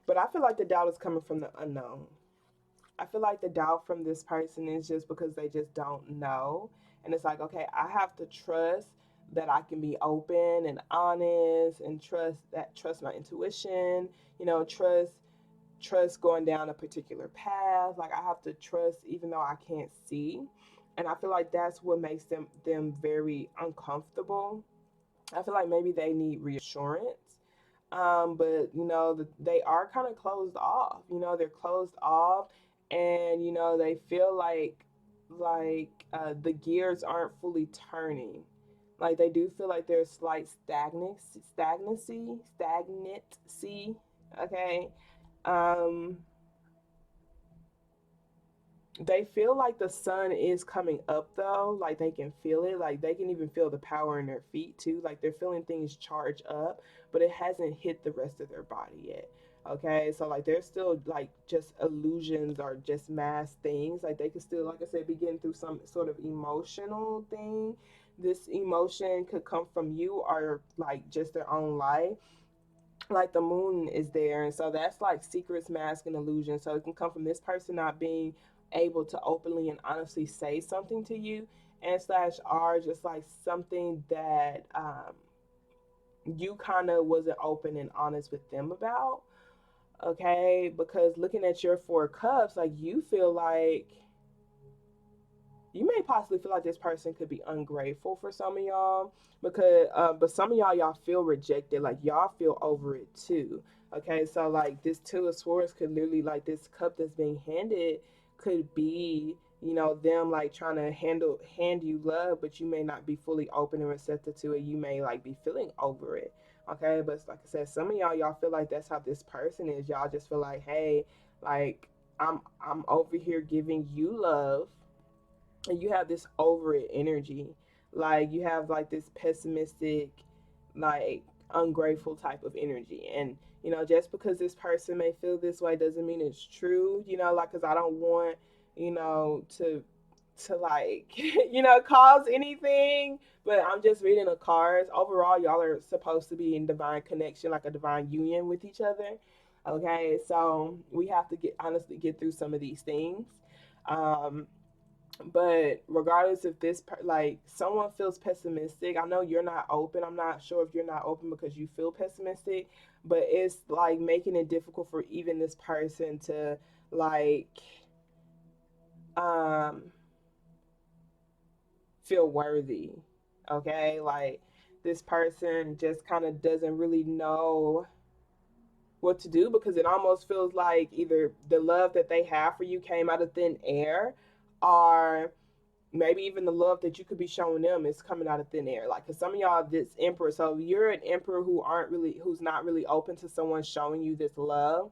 but I feel like the doubt is coming from the unknown. I feel like the doubt from this person is just because they just don't know. And it's like, okay, I have to trust that I can be open and honest and trust my intuition, trust going down a particular path. Like I have to trust even though I can't see. And I feel like that's what makes them very uncomfortable. I feel like maybe they need reassurance. But they are kind of closed off. They're closed off, and they feel like the gears aren't fully turning. Like they do feel like there's slight stagnancy. Okay. Um, they feel like the sun is coming up though, like they can feel it, like they can even feel the power in their feet too, like they're feeling things charge up, but it hasn't hit the rest of their body yet. Okay, so like they're still like just illusions or just mass things, like they could still, like I said, be getting through some sort of emotional thing. This emotion could come from you or like just their own life, like the moon is there, and so that's like secrets, mask, and illusion. So it can come from this person not being able to openly and honestly say something to you, and slash r just like something that you kind of wasn't open and honest with them about. Okay, because looking at your Four Cups, like you feel like you may possibly feel like this person could be ungrateful for some of y'all, because but some of y'all feel rejected, like y'all feel over it too. Okay, so like this Two of Swords could literally, like this cup that's being handed could be them like trying to hand you love, but you may not be fully open and receptive to it. You may like be feeling over it. Okay, but like I said, some of y'all feel like that's how this person is. Y'all just feel like, hey, like I'm over here giving you love, and you have this over it energy, like you have like this pessimistic, like ungrateful type of energy. And just because this person may feel this way doesn't mean it's true, like because I don't want to like cause anything, but I'm just reading the cards. Overall, y'all are supposed to be in divine connection, like a divine union with each other. Okay, so we have to get through some of these things. um But regardless if like someone feels pessimistic, I know you're not open. I'm not sure if you're not open because you feel pessimistic, but it's like making it difficult for even this person to like um feel worthy. Okay? Like this person just kind of doesn't really know what to do because it almost feels like either the love that they have for you came out of thin air, or maybe even the love that you could be showing them is coming out of thin air. Like, cause some of y'all, this emperor, so you're an emperor who's not really open to someone showing you this love.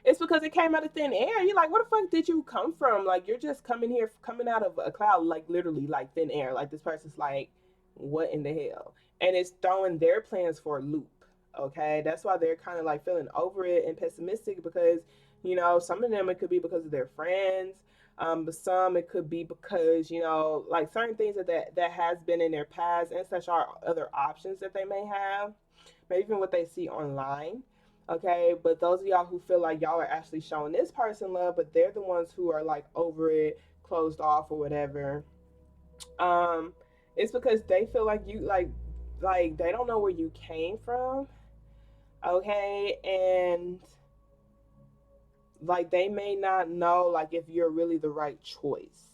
It's because it came out of thin air. You're like, where the fuck did you come from? Like, you're just coming here, coming out of a cloud, like literally, like thin air. Like this person's like, what in the hell? And it's throwing their plans for a loop. Okay, that's why they're kind of like feeling over it and pessimistic because some of them it could be because of their friends. But some it could be because like certain things that has been in their past and such are other options that they may have, maybe even what they see online. Okay, but those of y'all who feel like y'all are actually showing this person love, but they're the ones who are like over it, closed off, or whatever. Um, it's because they feel like you like they don't know where you came from. Okay, and like they may not know like if you're really the right choice.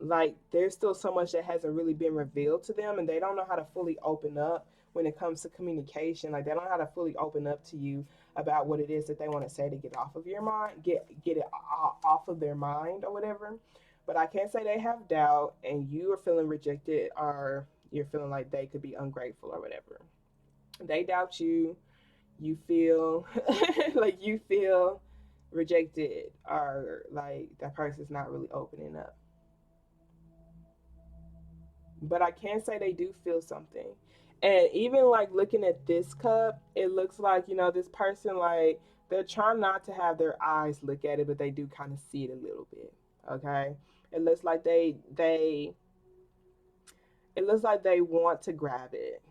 Like there's still so much that hasn't really been revealed to them, and they don't know how to fully open up when it comes to communication. Like they don't know how to fully open up to you about what it is that they want to say to get off of your mind, get it off of their mind or whatever. But I can't say they have doubt and you are feeling rejected, or you're feeling like they could be ungrateful or whatever. They doubt you. You feel like you feel rejected, or like that person's not really opening up. But I can say they do feel something. And even like looking at this cup, it looks like, this person, like, they're trying not to have their eyes look at it, but they do kind of see it a little bit. Okay. It looks like it looks like they want to grab it,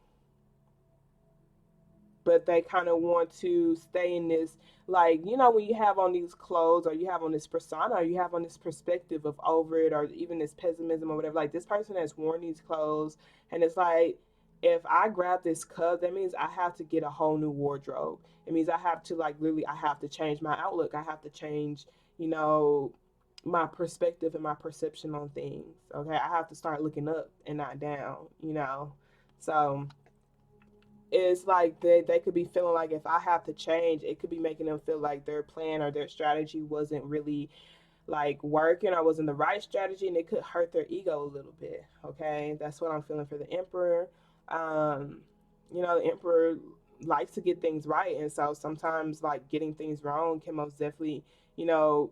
but they kind of want to stay in this, like, when you have on these clothes, or you have on this persona, or you have on this perspective of over it, or even this pessimism or whatever. Like this person has worn these clothes, and it's like, if I grab this cup, that means I have to get a whole new wardrobe. It means I have to, like, literally, I have to change my outlook. I have to change, you know my perspective and my perception on things. Okay, I have to start looking up and not down. So it's like they could be feeling like if I have to change, it could be making them feel like their plan or their strategy wasn't really like working, or wasn't the right strategy, and it could hurt their ego a little bit. Okay, that's what I'm feeling for the emperor. um the emperor likes to get things right, and so sometimes like getting things wrong can most definitely you know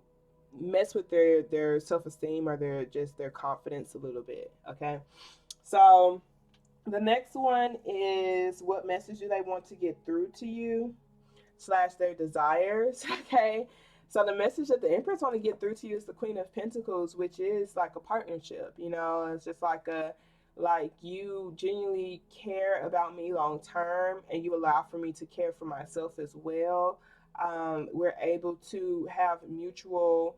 mess with their self-esteem, or their confidence a little bit. Okay, so the next one is, what message do they want to get through to you, slash their desires. Okay. So the message that the Empress want to get through to you is the Queen of Pentacles, which is like a partnership. It's just like you genuinely care about me long term, and you allow for me to care for myself as well. We're able to have mutual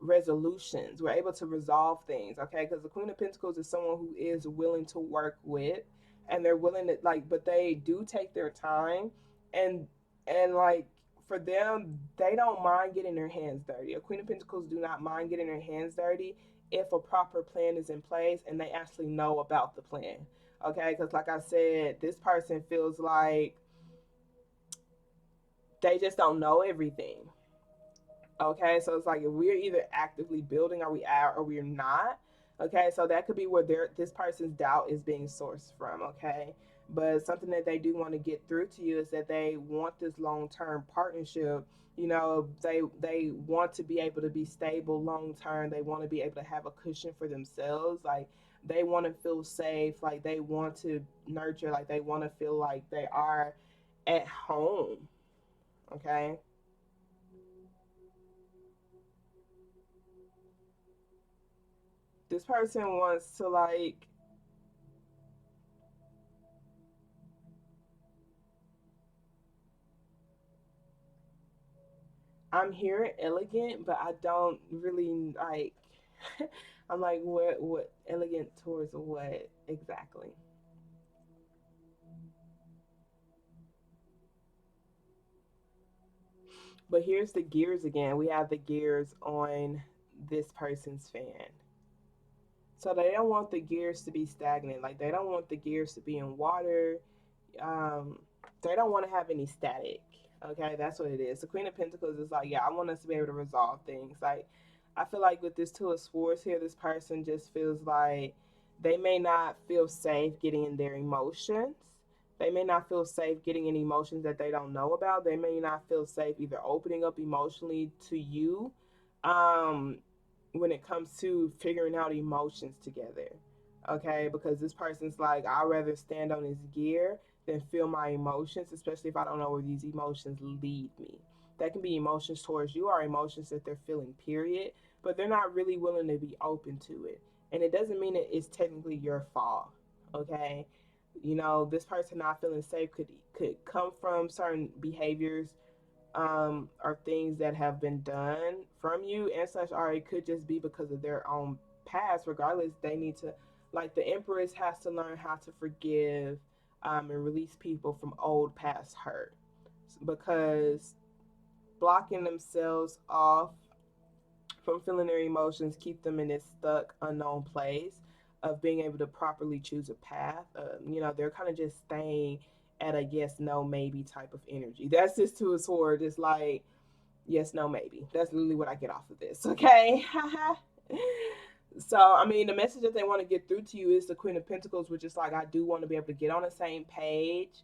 resolutions. We're able to resolve things, okay? Because the Queen of Pentacles is someone who is willing to work with, and they're willing to, like, but they do take their time, and like for them, they don't mind getting their hands dirty. A Queen of Pentacles do not mind getting their hands dirty if a proper plan is in place and they actually know about the plan, okay? Because like I said, this person feels like they just don't know everything. Okay, so it's like if we're either actively building, or we are, or we're not. Okay, so that could be where this person's doubt is being sourced from. Okay, but something that they do want to get through to you is that they want this long-term partnership. They want to be able to be stable long term. They want to be able to have a cushion for themselves. Like they want to feel safe. Like they want to nurture. Like they want to feel like they are at home. Okay. This person wants to, like, I'm here elegant, but I don't really like. I'm like, what elegant towards what exactly? But here's the gears again. We have the gears on this person's fan. So they don't want the gears to be stagnant. Like they don't want the gears to be in water. Um, they don't want to have any static. Okay, that's what it is. The Queen of Pentacles is like, yeah, I want us to be able to resolve things. Like, I feel like with this Two of Swords here, this person just feels like they may not feel safe getting in their emotions. They may not feel safe getting in emotions that they don't know about. They may not feel safe either opening up emotionally to you, um, when it comes to figuring out emotions together. Okay, because this person's like, I'd rather stand on his gear than feel my emotions, especially if I don't know where these emotions lead me. That can be emotions towards you or emotions that they're feeling, period, but they're not really willing to be open to it. And it doesn't mean that it's technically your fault. Okay, you know, this person not feeling safe could come from certain behaviors, or things that have been done from you and such, or it could just be because of their own past. Regardless, they need to, like the Empress has to learn how to forgive, and release people from old past hurt, because blocking themselves off from feeling their emotions keep them in this stuck unknown place of being able to properly choose a path. You know, they're kind of just staying at a yes no maybe type of energy. That's just to a sword. It's like yes no maybe. That's literally what I get off of this. Okay. So I mean, the message that they want to get through to you is the Queen of Pentacles, which is like, I do want to be able to get on the same page.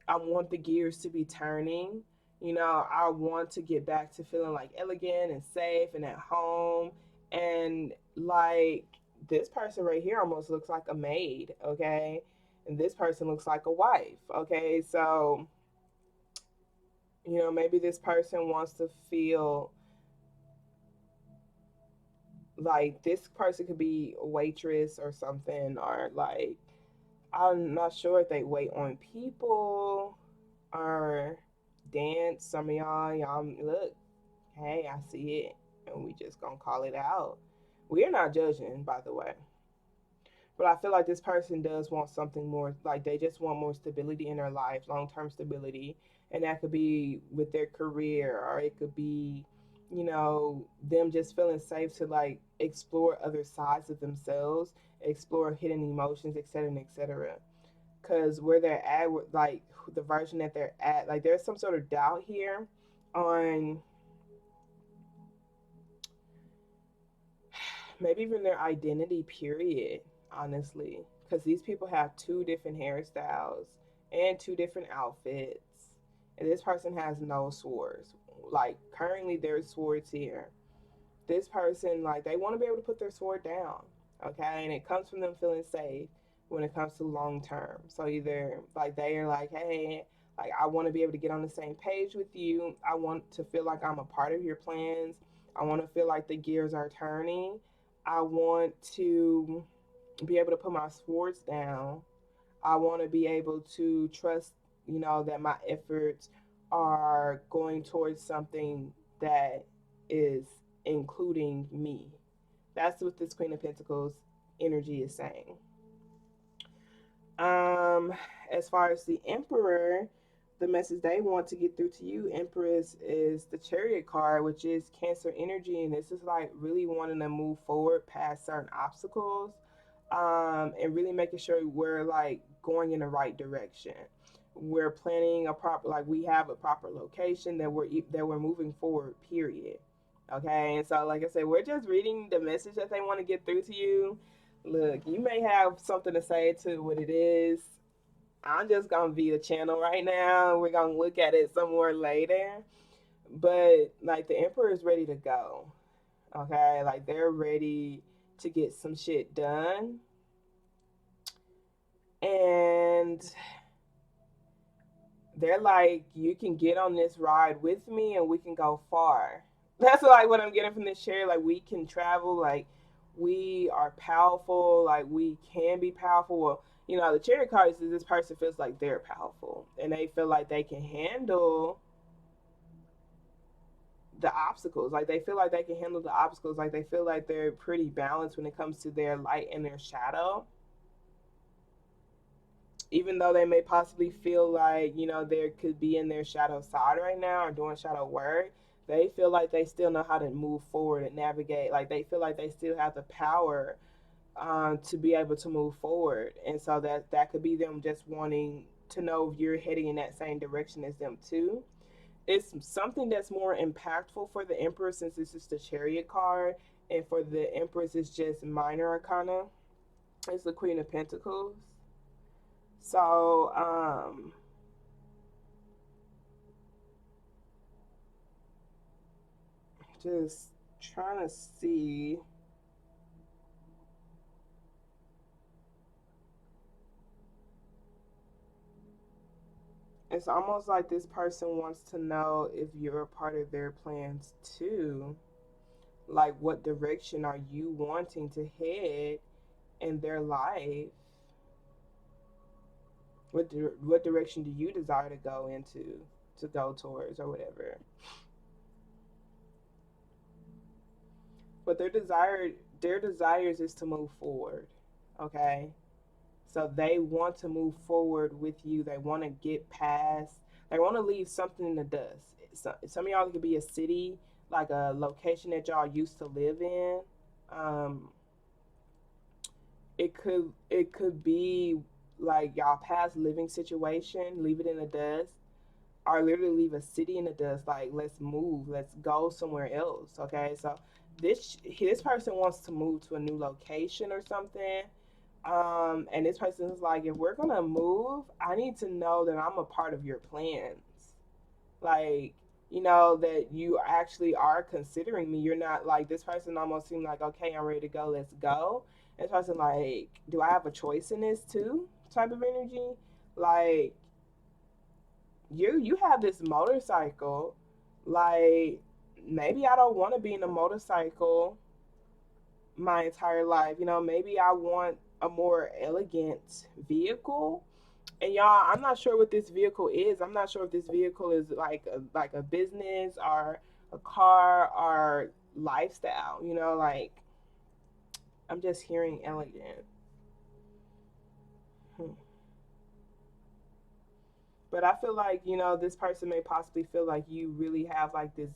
I want the gears to be turning. You know, I want to get back to feeling like elegant and safe and at home. And like this person right here almost looks like a maid, okay? And this person looks like a wife, okay? So, you know, maybe this person wants to feel like this person could be a waitress or something, or like, I'm not sure if they wait on people or dance. Some of y'all look, hey, I see it, and we just gonna call it out. We are not judging, by the way. But I feel like this person does want something more, like they just want more stability in their life, long term stability. And that could be with their career, or it could be, you know, them just feeling safe to like explore other sides of themselves, explore hidden emotions, etc., etc. Because where they're at, like the version that they're at, like there's some sort of doubt here on maybe even their identity, period, honestly, because these people have two different hairstyles and two different outfits, and this person has no swords. Like currently there's swords here. This person, like, they want to be able to put their sword down, okay? And it comes from them feeling safe when it comes to long term. So either like they are like, hey, like I want to be able to get on the same page with you. I want to feel like I'm a part of your plans. I want to feel like the gears are turning. I want to be able to put my swords down. I want to be able to trust, you know, that my efforts are going towards something that is including me. That's what this Queen of Pentacles energy is saying. Um, as far as the Emperor, the message they want to get through to you, Empress, is the Chariot card, which is Cancer energy, and this is like really wanting to move forward past certain obstacles, and really making sure we're like going in the right direction. We're planning a proper, like we have a proper location that we're moving forward. Period. Okay, and so like I said, we're just reading the message that they want to get through to you. Look, you may have something to say to what it is. I'm just gonna be the channel right now. We're gonna look at it some more later. But like the Emperor is ready to go. Okay, like they're ready to get some shit done. And they're like, you can get on this ride with me and we can go far. That's like what I'm getting from this share. Like we can travel, like we are powerful, like we can be powerful. Well, you know, the Chariot card is this person feels like they're powerful and they feel like they can handle the obstacles. Like they feel like they can handle the obstacles. Like they feel like they're pretty balanced when it comes to their light and their shadow. Even though they may possibly feel like, you know, there could be in their shadow side right now or doing shadow work, they feel like they still know how to move forward and navigate. Like they feel like they still have the power to be able to move forward. And so that could be them just wanting to know if you're heading in that same direction as them too. It's something that's more impactful for the Emperor since this is the Chariot card, and for the Empress it's just minor arcana. It's the Queen of Pentacles. So just trying to see. It's almost like this person wants to know if you're a part of their plans too. Like, what direction are you wanting to head in their life? What direction do you desire to go into, to go towards, or whatever? But their desires is to move forward. Okay, so they want to move forward with you. They want to get past. They want to leave something in the dust. Some of y'all could be a city, like a location that y'all used to live in. Um, it could be like y'all past living situation. Leave it in the dust, or literally leave a city in the dust. Like, let's move. Let's go somewhere else. Okay, so this person wants to move to a new location or something. And this person is like, if we're gonna move, I need to know that I'm a part of your plans. Like, you know, that you actually are considering me. You're not like, this person almost seemed like, okay, I'm ready to go, let's go. And this person like, do I have a choice in this too? Type of energy. Like, you have this motorcycle. Like, maybe I don't want to be in a motorcycle my entire life. You know, maybe I want a more elegant vehicle. And y'all, I'm not sure what this vehicle is. I'm not sure if this vehicle is like a business or a car or lifestyle. You know, like, I'm just hearing elegant. Hmm. But I feel like, you know, this person may possibly feel like you really have like this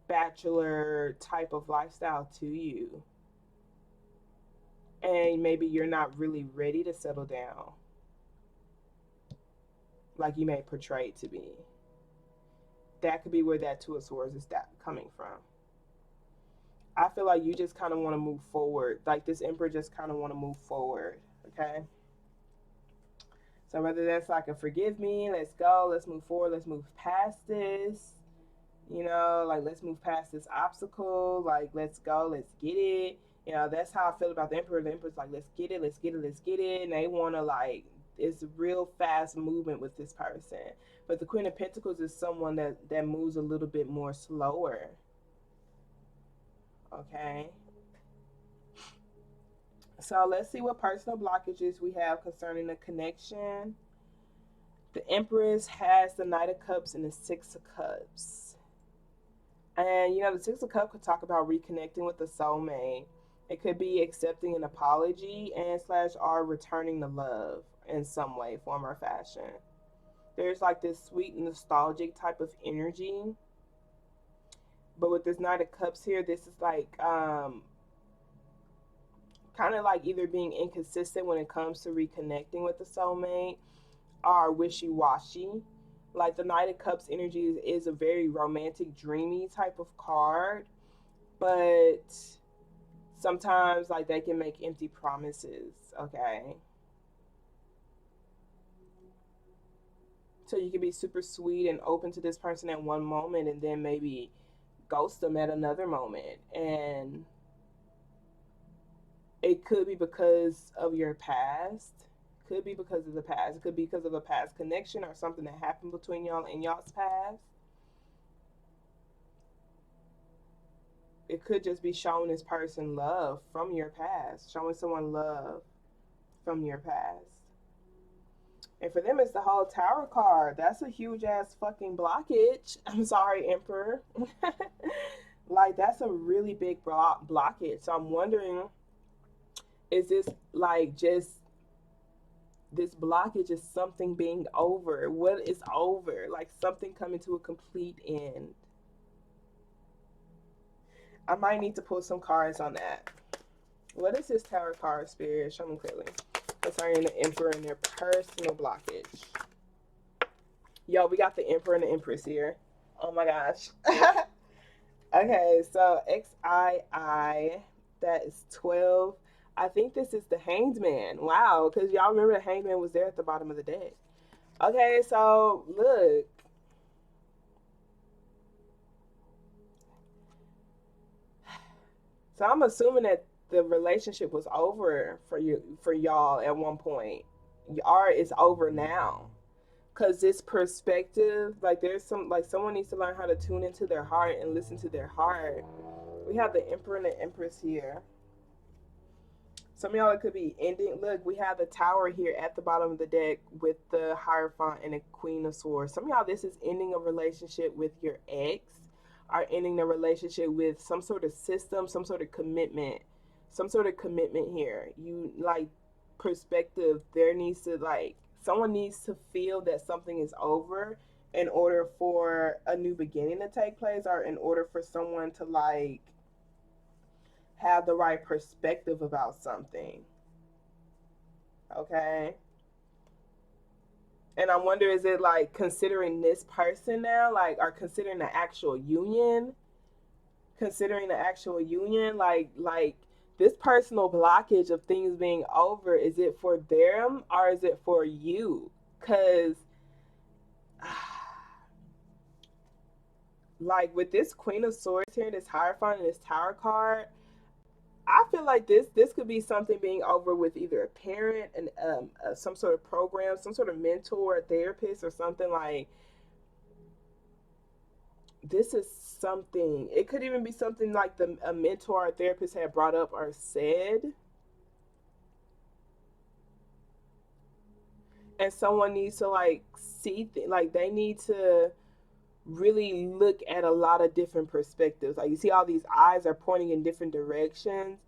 bachelor type of lifestyle to you. And maybe you're not really ready to settle down like you may portray to be. That could be where that Two of Swords is that coming from. I feel like you just kind of want to move forward. Like this Emperor just kind of want to move forward. Okay. So whether that's like a forgive me, let's go, let's move forward, let's move past this. You know, like let's move past this obstacle. Like let's go, let's get it. You know, that's how I feel about the Emperor. The Emperor's like, let's get it, let's get it, let's get it. And they want to like, it's real fast movement with this person. But the Queen of Pentacles is someone that moves a little bit more slower. Okay. So let's see what personal blockages we have concerning the connection. The Empress has the Knight of Cups and the Six of Cups. And you know, the Six of Cups could talk about reconnecting with the soulmate. It could be accepting an apology and slash or returning the love in some way, form, or fashion. There's like this sweet nostalgic type of energy. But with this Knight of Cups here, this is like kind of like either being inconsistent when it comes to reconnecting with the soulmate or wishy-washy. Like the Knight of Cups energy is a very romantic, dreamy type of card, but sometimes like they can make empty promises. Okay, so you can be super sweet and open to this person at one moment and then maybe ghost them at another moment. And it could be because of your past, could be because of the past, it could be because of a past connection or something that happened between y'all in y'all's past. It could just be showing this person love from your past, showing someone love from your past. And for them, it's the whole Tower card. That's a huge ass fucking blockage. I'm sorry, Emperor. Like, that's a really big blockage. So I'm wondering, is this like just this blockage is something being over? What is over? Like something coming to a complete end. I might need to pull some cards on that. What is this Tower card, Spirit? Show me clearly. Concerning the Emperor and their personal blockage. Yo, we got the Emperor and the Empress here. Oh my gosh. Okay, so XII, that is 12. I think this is the Hanged Man. Wow, because y'all remember the Hanged Man was there at the bottom of the deck. Okay, so look. So I'm assuming that the relationship was over for you, for y'all at one point. Or it's over now. Cause this perspective, like there's some, like someone needs to learn how to tune into their heart and listen to their heart. We have the Emperor and the Empress here. Some of y'all, it could be ending. Look, we have the Tower here at the bottom of the deck with the Hierophant and the Queen of Swords. Some of y'all, this is ending a relationship with your ex, or ending the relationship with some sort of system, some sort of commitment, here. You like perspective. There needs to, like, someone needs to feel that something is over in order for a new beginning to take place, or in order for someone to like have the right perspective about something. Okay. And I wonder, is it like considering this person now, like, or considering the actual union? Considering the actual union, like this personal blockage of things being over, is it for them or is it for you? Because like with this Queen of Swords here, this Hierophant and this Tower card, I feel like this could be something being over with either a parent and some sort of program, some sort of mentor, therapist, or something. Like, this is something. It could even be something like a mentor or therapist had brought up or said, and someone needs to like see like they need to really look at a lot of different perspectives. Like, you see all these eyes are pointing in different directions,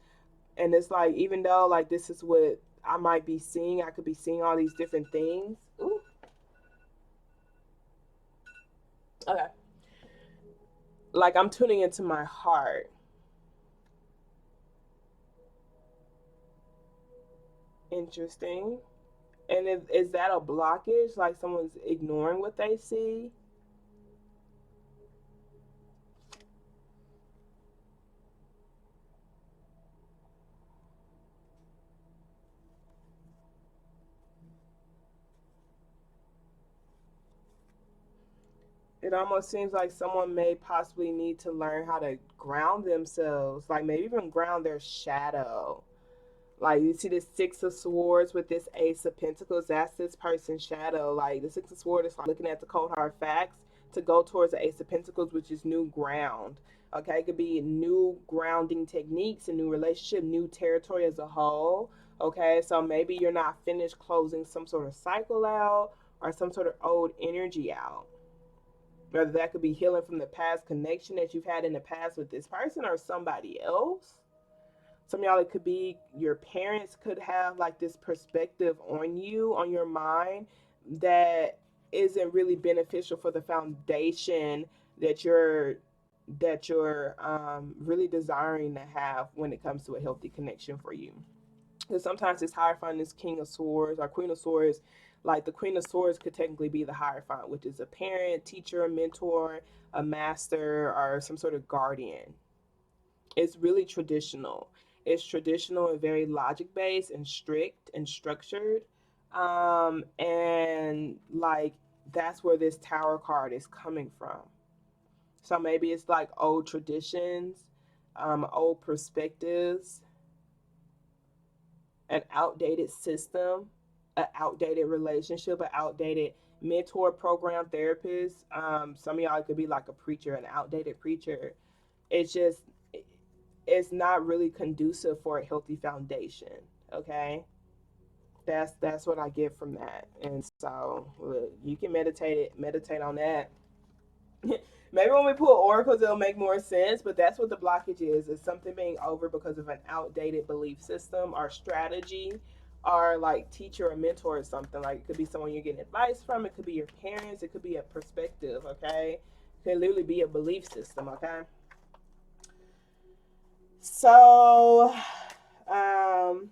and it's like, even though like this is what I might be seeing, I could be seeing all these different things. Ooh. Okay. Like, I'm tuning into my heart. Interesting. And is that a blockage? Like someone's ignoring what they see? It almost seems like someone may possibly need to learn how to ground themselves, like maybe even ground their shadow. Like, you see this Six of Swords with this Ace of Pentacles, that's this person's shadow. Like, the Six of Swords is like looking at the cold hard facts to go towards the Ace of Pentacles, which is new ground. Okay, it could be new grounding techniques, a new relationship, new territory as a whole. Okay, so maybe you're not finished closing some sort of cycle out or some sort of old energy out. Whether that could be healing from the past connection that you've had in the past with this person or somebody else. Some of y'all, it could be your parents could have like this perspective on you, on your mind, that isn't really beneficial for the foundation that you're really desiring to have when it comes to a healthy connection for you. Because sometimes it's Hierophant, this King of Swords or Queen of Swords. Like, the Queen of Swords could technically be the Hierophant, which is a parent, teacher, a mentor, a master, or some sort of guardian. It's really traditional. It's traditional and very logic based and strict and structured. And like, that's where this Tower card is coming from. So maybe it's like old traditions, old perspectives, an outdated system, an outdated relationship, an outdated mentor, program, therapist. Some of y'all could be like a preacher, an outdated preacher. It's just, it's not really conducive for a healthy foundation. Okay. That's what I get from that. And so look, you can meditate on that. Maybe when we pull oracles, it'll make more sense. But that's what the blockage is. It's something being over because of an outdated belief system or strategy, or like teacher or mentor or something. Like it could be someone you're getting advice from. It could be your parents. It could be a perspective. Okay, it could literally be a belief system. Okay. So, um,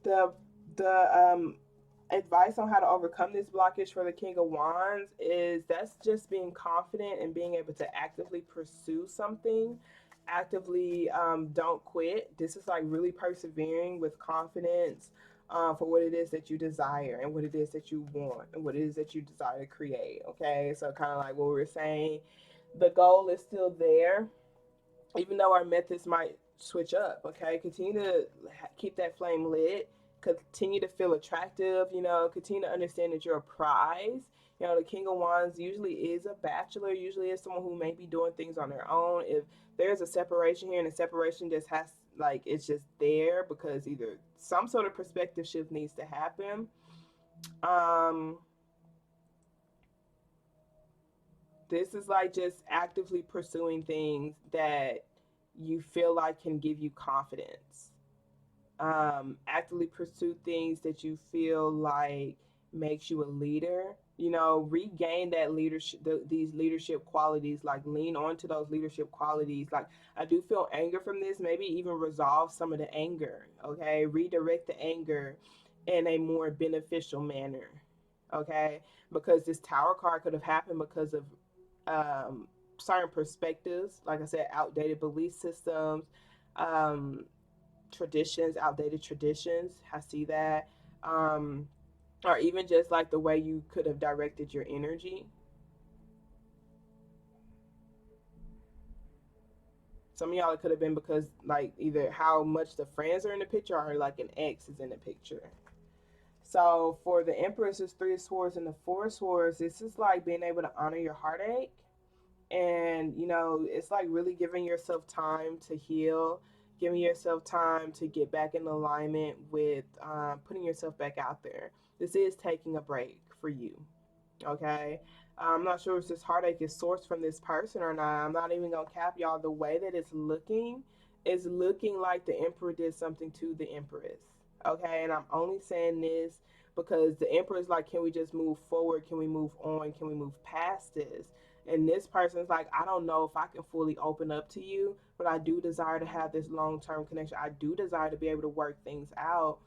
the the advice on how to overcome this blockage for the King of Wands is that's just being confident and being able to actively pursue something. Actively, don't quit. This is like really persevering with confidence for what it is that you desire and what it is that you want and what it is that you desire to create. Okay, so kind of like what we were saying, the goal is still there even though our methods might switch up. Okay, continue to keep that flame lit, continue to feel attractive, continue to understand that you're a prize. The King of Wands usually is a bachelor, usually is someone who may be doing things on their own. If there's a separation here and the separation just has, like, it's just there because either some sort of perspective shift needs to happen. um this is like just actively pursuing things that you feel like can give you confidence. Actively pursue things that you feel like makes you a leader. Regain that leadership, these leadership qualities. Like lean onto those leadership qualities. Like I do feel anger from this. Maybe even resolve some of the anger. Okay, redirect the anger in a more beneficial manner. Okay, because this Tower card could have happened because of um, certain perspectives. Like I said, outdated belief systems. Um, Traditions, outdated traditions. I see that. Um, or even just like the way you could have directed your energy. Some of y'all it could have been because like either how much the friends are in the picture or like an ex is in the picture. So for the Empress, is Three of Swords and the Four of Swords. This is like being able to honor your heartache, and it's like really giving yourself time to heal, giving yourself time to get back in alignment with putting yourself back out there. This is taking a break for you. Okay, I'm not sure if this heartache is sourced from this person or not. I'm not even gonna cap y'all. The way that it's looking is looking like the Emperor did something to the Empress. Okay, and I'm only saying this because the Emperor is like, can we just move forward? Can we move on? Can we move past this? And this person's like, I don't know if I can fully open up to you, but I do desire to have this long term connection. I do desire to be able to work things out.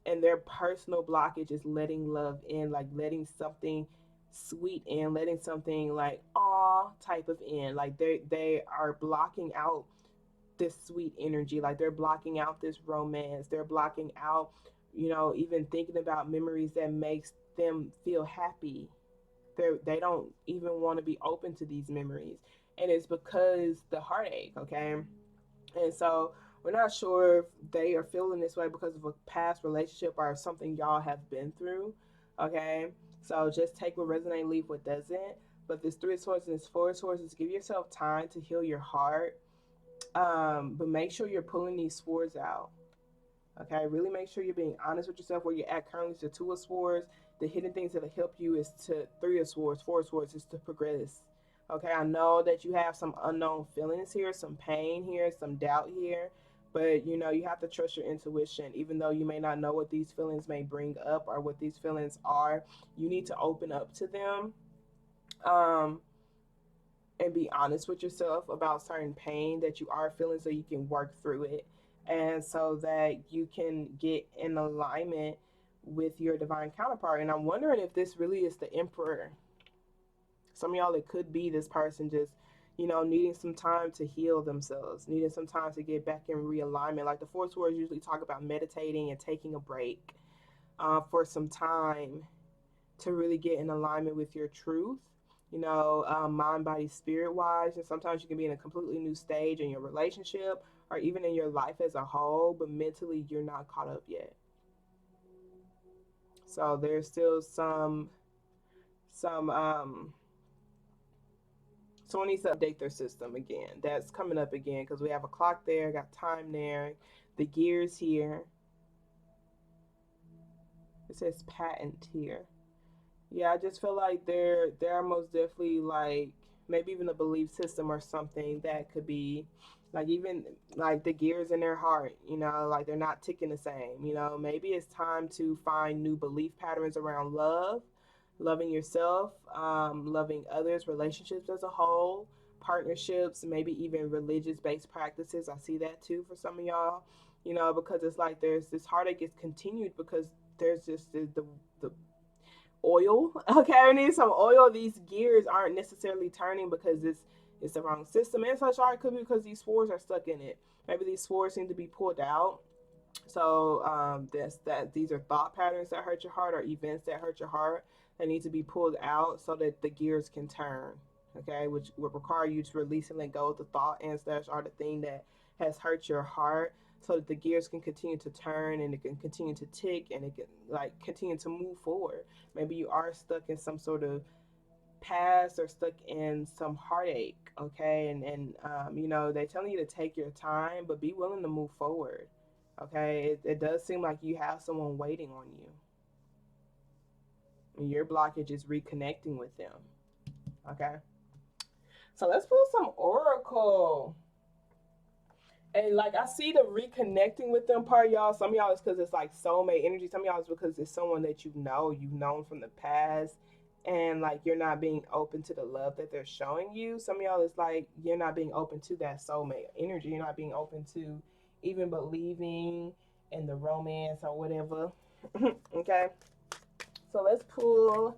And their personal blockage is letting love in, like letting something sweet in, letting something like aw type of in. Like they are blocking out this sweet energy. Like they're blocking out this romance. They're blocking out, even thinking about memories that makes them feel happy. They don't even want to be open to these memories. And it's because the heartache, okay? And so we're not sure if they are feeling this way because of a past relationship or something y'all have been through. Okay. So just take what resonates, leave what doesn't. But this Three of Swords and this Four of Swords is give yourself time to heal your heart. But make sure you're pulling these swords out. Okay, really make sure you're being honest with yourself where you're at currently. To Two of Swords, the hidden things that'll help you is to Three of Swords, Four of Swords is to progress. Okay, I know that you have some unknown feelings here, some pain here, some doubt here, but you have to trust your intuition. Even though you may not know what these feelings may bring up or what these feelings are, you need to open up to them. Um, and be honest with yourself about certain pain that you are feeling so you can work through it and so that you can get in alignment with your divine counterpart. And I'm wondering if this really is the Emperor. Some of y'all, it could be this person just needing some time to heal themselves, needing some time to get back in realignment. Like the Four Swords usually talk about meditating and taking a break for some time to really get in alignment with your truth, mind, body, spirit wise. And sometimes you can be in a completely new stage in your relationship or even in your life as a whole, but mentally you're not caught up yet. So there's still some someone needs to update their system again. That's coming up again because we have a clock there, got time there, the gears here. It says patent here. Yeah, I just feel like they're most definitely like maybe even a belief system or something that could be like even like the gears in their heart, like they're not ticking the same. Maybe it's time to find new belief patterns around love, loving yourself, loving others, relationships as a whole, partnerships, maybe even religious based practices. I see that too for some of y'all, because it's like there's this heartache is continued because there's just the oil. Okay, I need some oil. These gears aren't necessarily turning because it's the wrong system. And such are it could be because these spores are stuck in it. Maybe these spores need to be pulled out. So these are thought patterns that hurt your heart or events that hurt your heart that need to be pulled out so that the gears can turn. Okay, which would require you to release and let go of the thought and slash or the thing that has hurt your heart so that the gears can continue to turn and it can continue to tick and it can like continue to move forward. Maybe you are stuck in some sort of past or stuck in some heartache, okay? And they're telling you to take your time, but be willing to move forward, okay? It does seem like you have someone waiting on you, and your blockage is reconnecting with them, okay? So let's pull some oracle. And like I see the reconnecting with them part, y'all. Some of y'all is because it's like soulmate energy. Some of y'all is because it's someone that you've known from the past, and like you're not being open to the love that they're showing you. Some of y'all is like you're not being open to that soulmate energy. You're not being open to even believing in the romance or whatever. Okay, so let's pull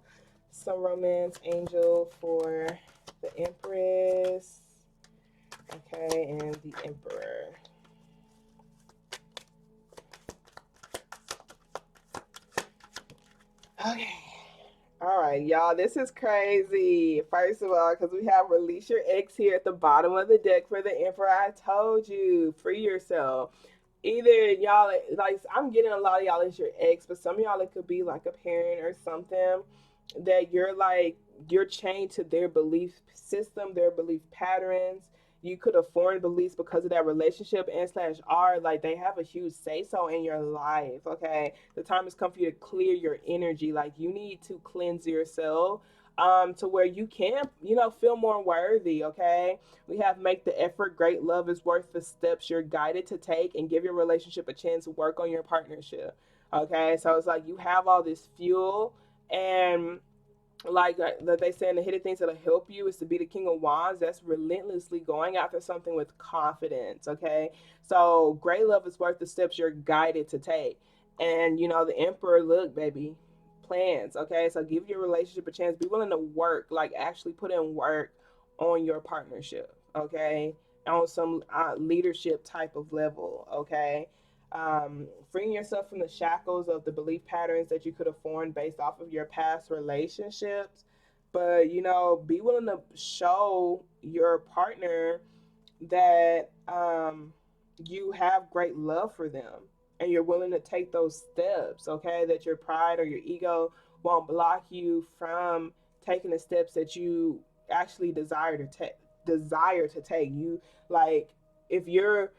some romance angel for the Empress. Okay, and the Emperor. Okay. All right, y'all. This is crazy. First of all, because we have release your ex here at the bottom of the deck for the Emperor. I told you, free yourself. Either y'all like I'm getting a lot of y'all as your ex, but some of y'all it could be like a parent or something that you're chained to their belief system, their belief patterns. You could have formed beliefs because of that relationship and slash R, like they have a huge say so in your life. Okay. The time has come for you to clear your energy. Like you need to cleanse yourself to where you can, feel more worthy. Okay. We have make the effort. Great love is worth the steps you're guided to take and give your relationship a chance to work on your partnership. Okay. So it's like you have all this fuel and like they say in the hidden things that'll help you is to be the king of wands. That's relentlessly going after something with confidence. Okay, so great love is worth the steps you're guided to take. And the emperor, look baby, plans. Okay, so give your relationship a chance. Be willing to work, like actually put in work on your partnership. Okay, on some leadership type of level. Okay, freeing yourself from the shackles of the belief patterns that you could have formed based off of your past relationships. But, be willing to show your partner that you have great love for them and you're willing to take those steps, okay? That your pride or your ego won't block you from taking the steps that you actually desire to take. You like if you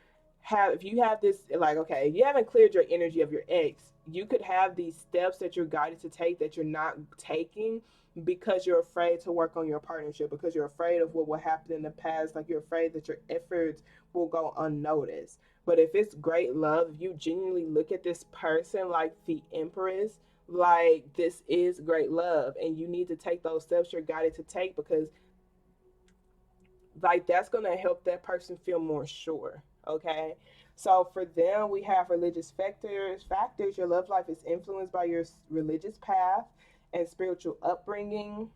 have this like okay, if you haven't cleared your energy of your ex, you could have these steps that you're guided to take that you're not taking because you're afraid to work on your partnership, because you're afraid of what will happen in the past, like you're afraid that your efforts will go unnoticed. But if it's great love, if you genuinely look at this person like the Empress, like this is great love and you need to take those steps you're guided to take because like that's going to help that person feel more sure. Okay, so for them we have religious factors. Your love life is influenced by your religious path and spiritual upbringing,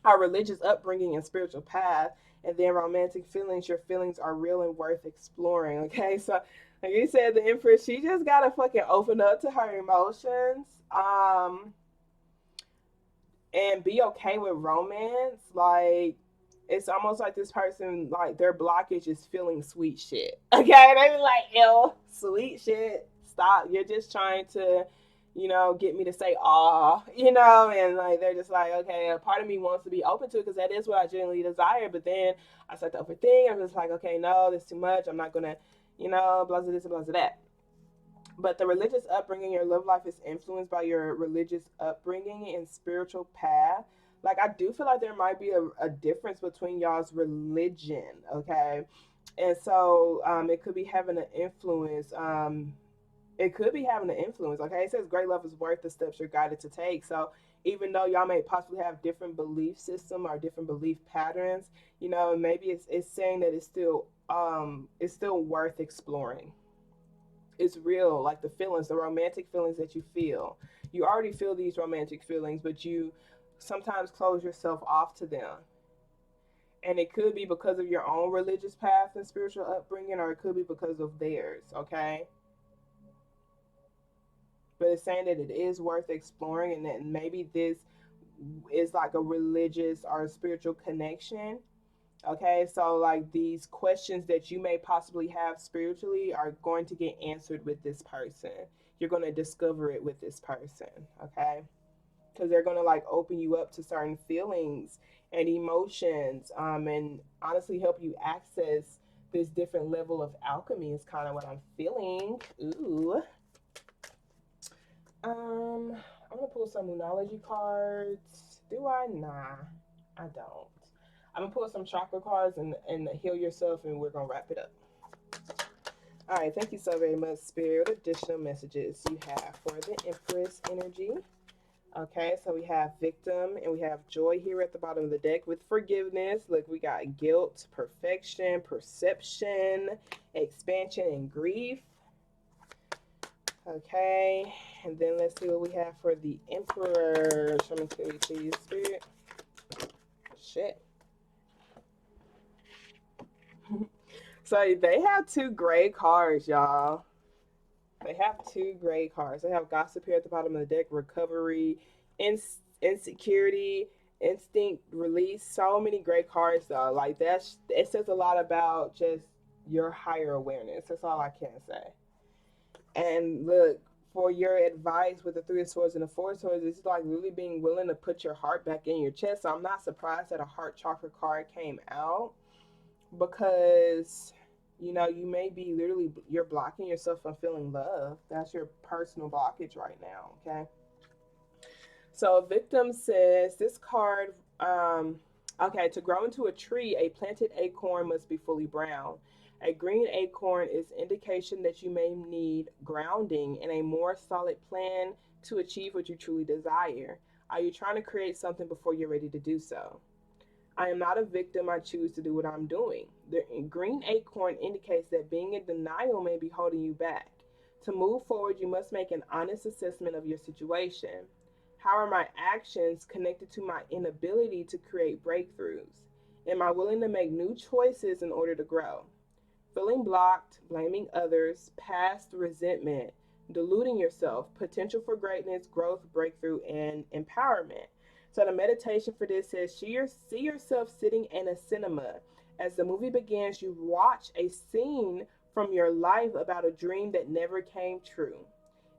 our religious upbringing and spiritual path. And then romantic feelings, your feelings are real and worth exploring. Okay, so like you said, the Empress, she just gotta fucking open up to her emotions, and be okay with romance. Like it's almost like this person, like their blockage is feeling sweet shit. Okay, they be like, ew, sweet shit. Stop. You're just trying to, get me to say and like they're just like, okay, a part of me wants to be open to it because that is what I genuinely desire. But then I start to overthink. I'm just like, okay, no, this is too much. I'm not gonna, blah blah this and blah blah that. But the religious upbringing, your love life is influenced by your religious upbringing and spiritual path. Like, I do feel like there might be a difference between y'all's religion, okay? And so it could be having an influence. It could be having an influence. Okay, it says great love is worth the steps you're guided to take. So even though y'all may possibly have different belief system or different belief patterns, maybe it's saying that it's still worth exploring. It's real, like the feelings, the romantic feelings that you feel. You already feel these romantic feelings, but you sometimes close yourself off to them. And it could be because of your own religious path and spiritual upbringing, or it could be because of theirs, okay? But it's saying that it is worth exploring, and that maybe this is like a religious or a spiritual connection. Okay, so like these questions that you may possibly have spiritually are going to get answered with this person. You're going to discover it with this person, okay? Because they're going to like open you up to certain feelings and emotions, and honestly help you access this different level of alchemy is kind of what I'm feeling. Ooh. I'm gonna pull some Moonology cards. Do I? Nah, I don't. I'm gonna pull some chakra cards and heal yourself, and we're gonna wrap it up. All right, thank you so very much, Spirit. Additional messages you have for the Empress energy. Okay, so we have victim and we have joy here at the bottom of the deck with forgiveness. Look, we got guilt, perfection, perception, expansion, and grief. Okay, and then let's see what we have for the Emperor. Show me clearly, please, Spirit. Shit. So they have two gray cards, y'all. They have two gray cards. They have gossip here at the bottom of the deck, recovery, insecurity, instinct, release. So many gray cards, though. Like that's it says a lot about just your higher awareness. That's all I can say. And look, for your advice with the Three of Swords and the Four of Swords, it's like really being willing to put your heart back in your chest. So I'm not surprised that a heart chakra card came out because you may be literally you're blocking yourself from feeling love. That's your personal blockage right now. Okay. So a victim says this card, okay, to grow into a tree, a planted acorn must be fully brown. A green acorn is indication that you may need grounding and a more solid plan to achieve what you truly desire. Are you trying to create something before you're ready to do so? I am not a victim. I choose to do what I'm doing. The green acorn indicates that being in denial may be holding you back. To move forward, you must make an honest assessment of your situation. How are my actions connected to my inability to create breakthroughs? Am I willing to make new choices in order to grow? Feeling blocked, blaming others, past resentment, deluding yourself, potential for greatness, growth, breakthrough, and empowerment. So the meditation for this says, see yourself sitting in a cinema. As the movie begins, you watch a scene from your life about a dream that never came true.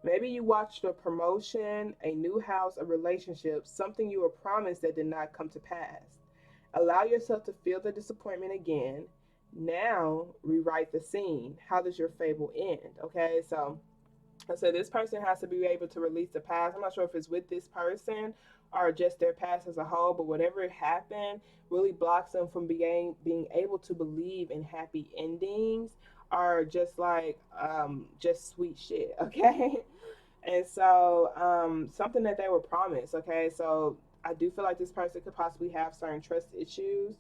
Maybe you watched a promotion, a new house, a relationship, something you were promised that did not come to pass. Allow yourself to feel the disappointment again. Now, rewrite the scene. How does your fable end? Okay, so this person has to be able to release the past. I'm not sure if it's with this person or just their past as a whole, but whatever happened really blocks them from being able to believe in happy endings or just like just sweet shit. Okay. And so something that they were promised. Okay, so I do feel like this person could possibly have certain trust issues,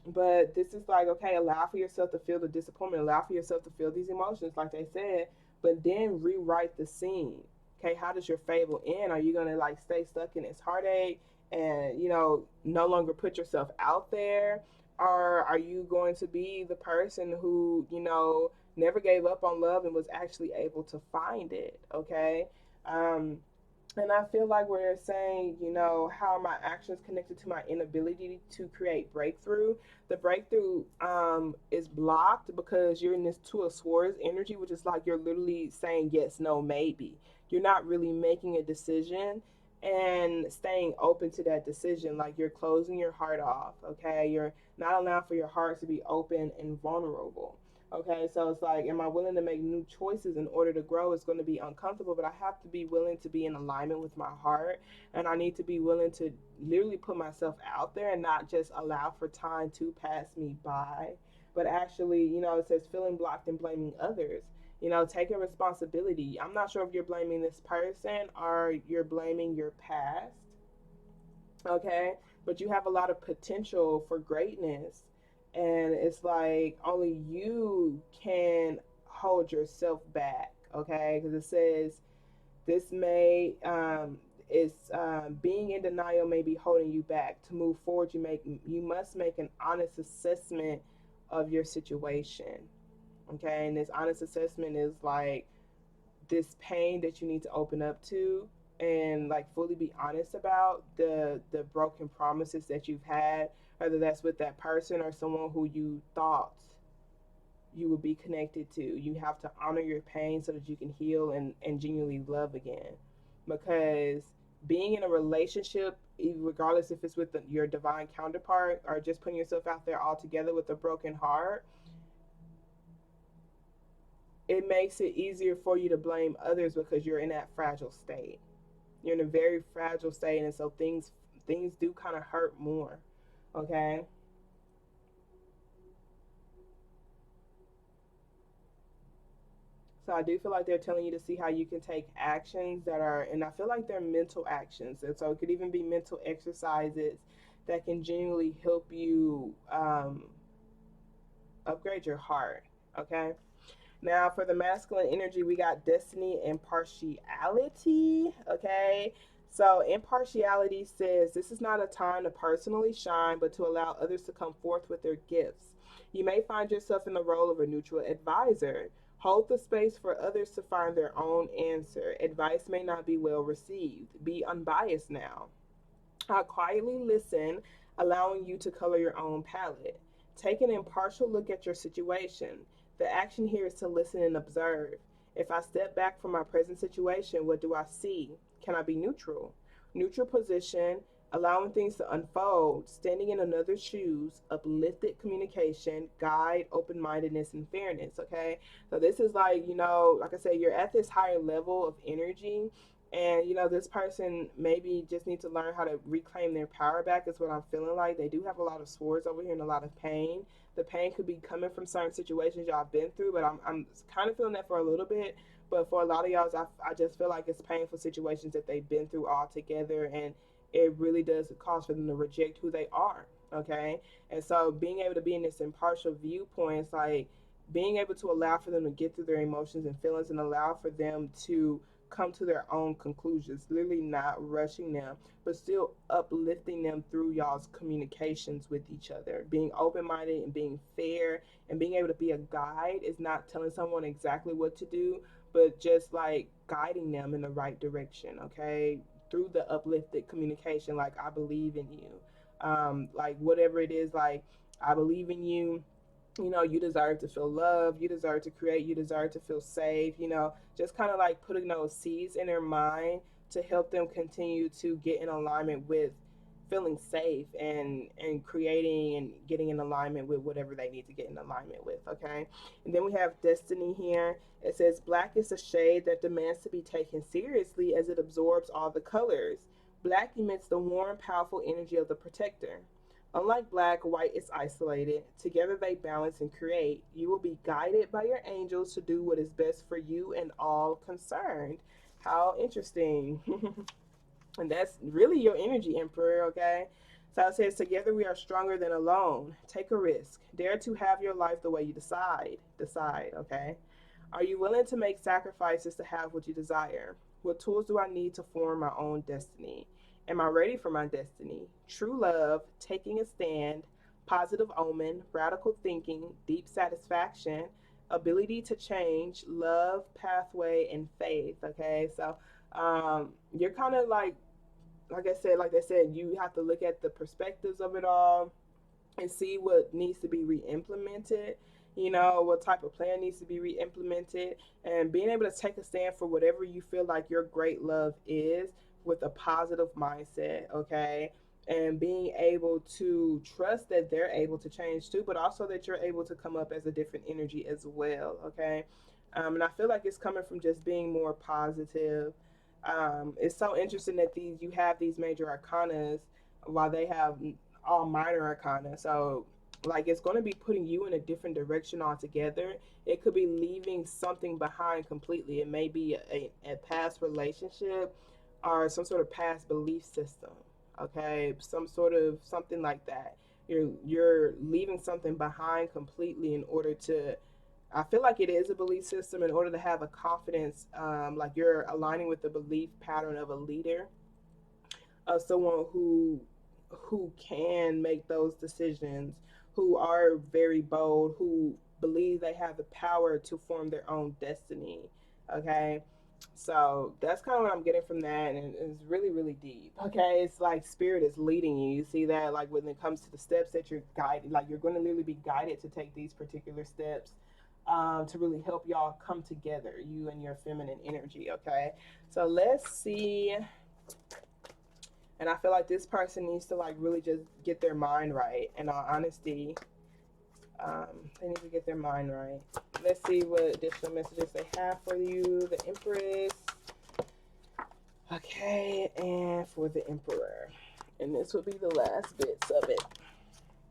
but this is like, okay, allow for yourself to feel the disappointment, allow for yourself to feel these emotions, like they said, but then rewrite the scene. Okay, how does your fable end? Are you gonna like stay stuck in this heartache and no longer put yourself out there, or are you going to be the person who never gave up on love and was actually able to find it? Okay. um and I feel like we're saying, how are my actions connected to my inability to create breakthrough? The breakthrough is blocked because you're in this Two of Swords energy, which is like you're literally saying yes, no, maybe. You're not really making a decision and staying open to that decision. Like you're closing your heart off, okay? You're not allowing for your heart to be open and vulnerable. Okay, so it's like, am I willing to make new choices in order to grow? It's going to be uncomfortable, but I have to be willing to be in alignment with my heart. And I need to be willing to literally put myself out there and not just allow for time to pass me by, but actually, it says feeling blocked and blaming others. Taking responsibility. I'm not sure if you're blaming this person or you're blaming your past, okay? But you have a lot of potential for greatness. And it's like only you can hold yourself back, okay? Because it says this may, being in denial may be holding you back. To move forward, you must make an honest assessment of your situation, okay? And this honest assessment is like this pain that you need to open up to and like fully be honest about the broken promises that you've had, whether that's with that person or someone who you thought you would be connected to. You have to honor your pain so that you can heal and genuinely love again, because being in a relationship, regardless if it's with your divine counterpart or just putting yourself out there altogether with a broken heart, it makes it easier for you to blame others because you're in that fragile state. You're in a very fragile state, and so things do kind of hurt more. Okay. So I do feel like they're telling you to see how you can take actions that are, and I feel like they're mental actions, and so it could even be mental exercises that can genuinely help you upgrade your heart. Okay. Now, for the masculine energy, we got destiny and partiality. Okay. So, impartiality says this is not a time to personally shine, but to allow others to come forth with their gifts. You may find yourself in the role of a neutral advisor. Hold the space for others to find their own answer. Advice may not be well received. Be unbiased now. Quietly listen, allowing you to color your own palette. Take an impartial look at your situation. The action here is to listen and observe. If I step back from my present situation, what do I see? Can I be neutral? Neutral position, allowing things to unfold, standing in another's shoes, uplifted communication, guide, open mindedness, and fairness. Okay, so this is like, like I said, you're at this higher level of energy, and this person maybe just needs to learn how to reclaim their power back, is what I'm feeling like. They do have a lot of swords over here and a lot of pain. The pain could be coming from certain situations y'all been through, but I'm kind of feeling that for a little bit. But for a lot of y'all, I just feel like it's painful situations that they've been through all together, and it really does cause for them to reject who they are. Okay. And so being able to be in this impartial viewpoint, it's like being able to allow for them to get through their emotions and feelings and allow for them to come to their own conclusions, literally not rushing them, but still uplifting them through y'all's communications with each other. Being open minded and being fair and being able to be a guide is not telling someone exactly what to do, but just like guiding them in the right direction, okay? Through the uplifted communication, like, I believe in you. Like, whatever it is, like, I believe in you. You deserve to feel loved, you deserve to create, you deserve to feel safe, just kind of like putting those seeds in their mind to help them continue to get in alignment with feeling safe and creating and getting in alignment with whatever they need to get in alignment with. Okay. And then we have destiny here. It says black is a shade that demands to be taken seriously as it absorbs all the colors. Black emits the warm, powerful energy of the protector. Unlike black, white is isolated. Together they balance and create. You will be guided by your angels to do what is best for you and all concerned. How interesting. And that's really your energy, Emperor, okay? So it says, together we are stronger than alone. Take a risk. Dare to have your life the way you decide. Decide, okay? Are you willing to make sacrifices to have what you desire? What tools do I need to form my own destiny? Am I ready for my destiny? True love, taking a stand, positive omen, radical thinking, deep satisfaction, ability to change, love, pathway, and faith. Okay, so you're kind of like I said, like they said, you have to look at the perspectives of it all and see what needs to be re-implemented, what type of plan needs to be re-implemented, and being able to take a stand for whatever you feel like your great love is with a positive mindset. Okay. and being able to trust that they're able to change too, but also that you're able to come up as a different energy as well. Okay. And I feel like it's coming from just being more positive. It's so interesting that you have these major arcanas while they have all minor arcana. So like it's going to be putting you in a different direction altogether. It could be leaving something behind completely. It may be a past relationship or some sort of past belief system. Okay, some sort of something like that. You're leaving something behind completely in order to, I feel like it is a belief system in order to have a confidence, like you're aligning with the belief pattern of a leader, of someone who can make those decisions, who are very bold, who believe they have the power to form their own destiny. Okay, so that's kind of what I'm getting from that, and it's really, really deep. Okay, it's like spirit is leading you. You see that, like when it comes to the steps that you're guided, like you're going to literally be guided to take these particular steps, to really help y'all come together, you and your feminine energy. Okay, so let's see. And I feel like this person needs to like really just get their mind right. In all honesty, they need to get their mind right. Let's see what additional messages they have for you. The Empress. Okay, and for the Emperor. And this will be the last bits of it.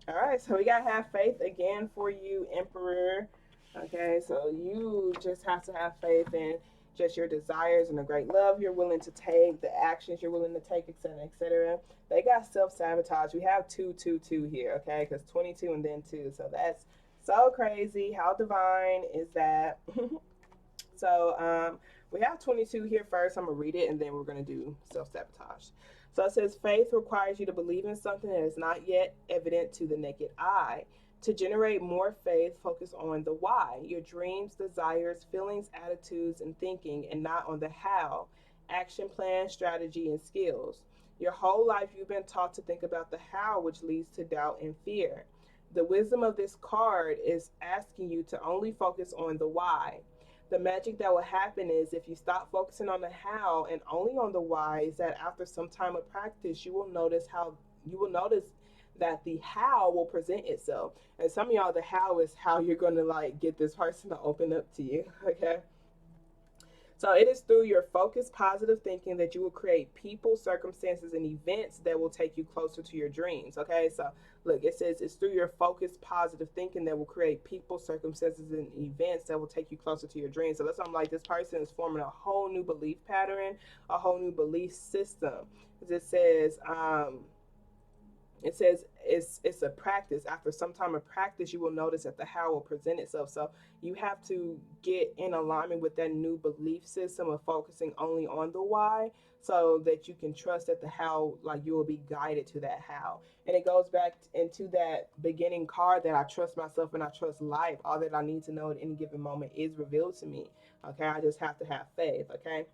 All right, so we got to have faith again for you, Emperor. Okay, so you just have to have faith in just your desires and the great love you're willing to take, the actions you're willing to take, etc., etc. They got self-sabotage. We have 222 here, okay, because 22 and then 2. So that's so crazy. How divine is that? So we have 22 here first. I'm going to read it, and then we're going to do self-sabotage. So it says, faith requires you to believe in something that is not yet evident to the naked eye. To generate more faith, focus on the why, your dreams, desires, feelings, attitudes, and thinking, and not on the how, action plan, strategy, and skills. Your whole life, you've been taught to think about the how, which leads to doubt and fear. The wisdom of this card is asking you to only focus on the why. The magic that will happen is if you stop focusing on the how and only on the why, is that after some time of practice, you will notice that the how will present itself. And some of y'all, the how is how you're going to like get this person to open up to you. Okay. So it is through your focused positive thinking that you will create people, circumstances, and events that will take you closer to your dreams. Okay, so look, it says it's through your focused positive thinking that will create people, circumstances, and events that will take you closer to your dreams. So that's why I'm like, this person is forming a whole new belief pattern, a whole new belief system. It says, it's a practice. After some time of practice, you will notice that the how will present itself. So you have to get in alignment with that new belief system of focusing only on the why, so that you can trust that the how, like you will be guided to that how. And it goes back into that beginning card, that I trust myself and I trust life. All that I need to know at any given moment is revealed to me. Okay, I just have to have faith. Okay,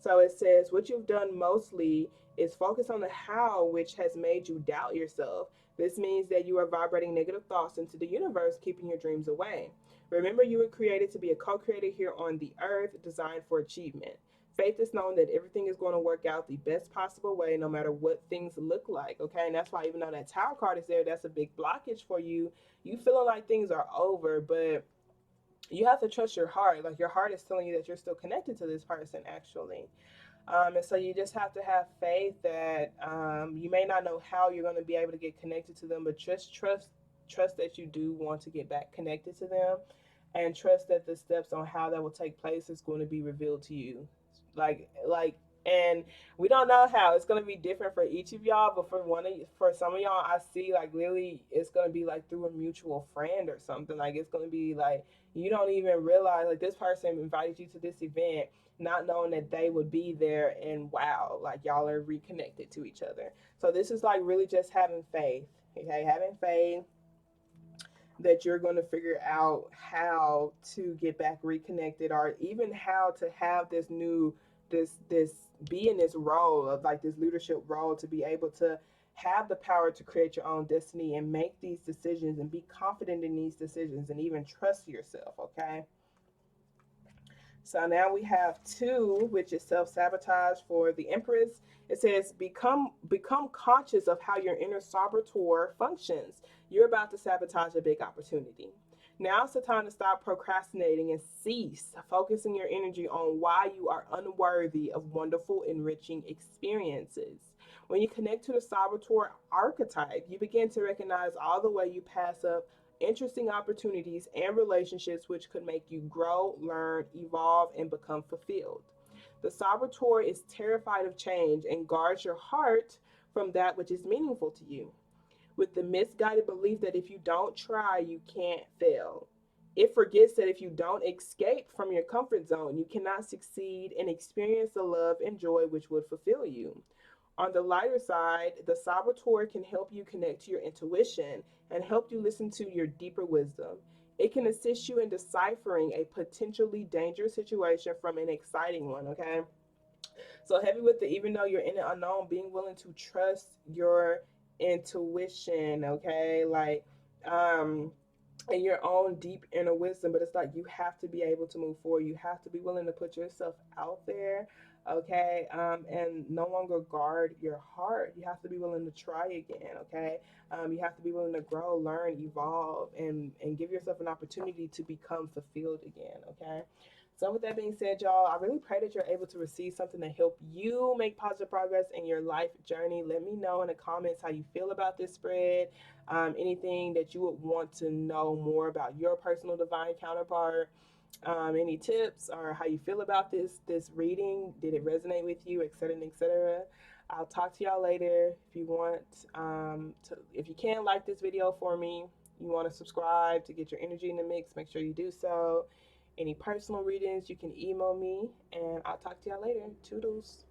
so it says, what you've done mostly is focus on the how, which has made you doubt yourself. This means that you are vibrating negative thoughts into the universe, keeping your dreams away. Remember, you were created to be a co-creator here on the earth, designed for achievement. Faith is knowing that everything is going to work out the best possible way, no matter what things look like. Okay, and that's why, even though that Tower card is there, that's a big blockage for you. You feeling like things are over, but you have to trust your heart. Like your heart is telling you that you're still connected to this person, actually. And so you just have to have faith that, you may not know how you're going to be able to get connected to them, but just trust that you do want to get back connected to them, and trust that the steps on how that will take place is going to be revealed to you. Like, and we don't know how it's going to be different for each of y'all, but for some of y'all, I see like literally it's going to be like through a mutual friend or something. Like it's going to be like you don't even realize, like, this person invited you to this event not knowing that they would be there, and wow, like y'all are reconnected to each other. So this is like really just having faith. Okay, having faith that you're going to figure out how to get back reconnected, or even how to have this be in this role of like this leadership role, to be able to have the power to create your own destiny and make these decisions and be confident in these decisions and even trust yourself. Okay, So now we have 2, which is self-sabotage for the Empress. It says become conscious of how your inner saboteur functions. You're about to sabotage a big opportunity. Now's the time to stop procrastinating and cease focusing your energy on why you are unworthy of wonderful, enriching experiences. When you connect to the saboteur archetype, you begin to recognize all the way you pass up interesting opportunities and relationships which could make you grow, learn, evolve, and become fulfilled. The saboteur is terrified of change and guards your heart from that which is meaningful to you, with the misguided belief that if you don't try, you can't fail. It forgets that if you don't escape from your comfort zone, you cannot succeed and experience the love and joy which would fulfill you. On the lighter side, the saboteur can help you connect to your intuition and help you listen to your deeper wisdom. It can assist you in deciphering a potentially dangerous situation from an exciting one, okay? So heavy with the even though you're in the unknown, being willing to trust your intuition, okay? Like and your own deep inner wisdom, but it's like you have to be able to move forward. You have to be willing to put yourself out there, okay? And no longer guard your heart. You have to be willing to try again, okay? You have to be willing to grow, learn, evolve, and give yourself an opportunity to become fulfilled again, okay? So with that being said, y'all, I really pray that you're able to receive something to help you make positive progress in your life journey. Let me know in the comments how you feel about this spread. Anything that you would want to know more about your personal divine counterpart, any tips or how you feel about this reading. Did it resonate with you, etc., etc. I'll talk to y'all later. If you want if you can like this video for me, you want to subscribe to get your energy in the mix, make sure you do so. Any personal readings, you can email me, and I'll talk to y'all later. Toodles.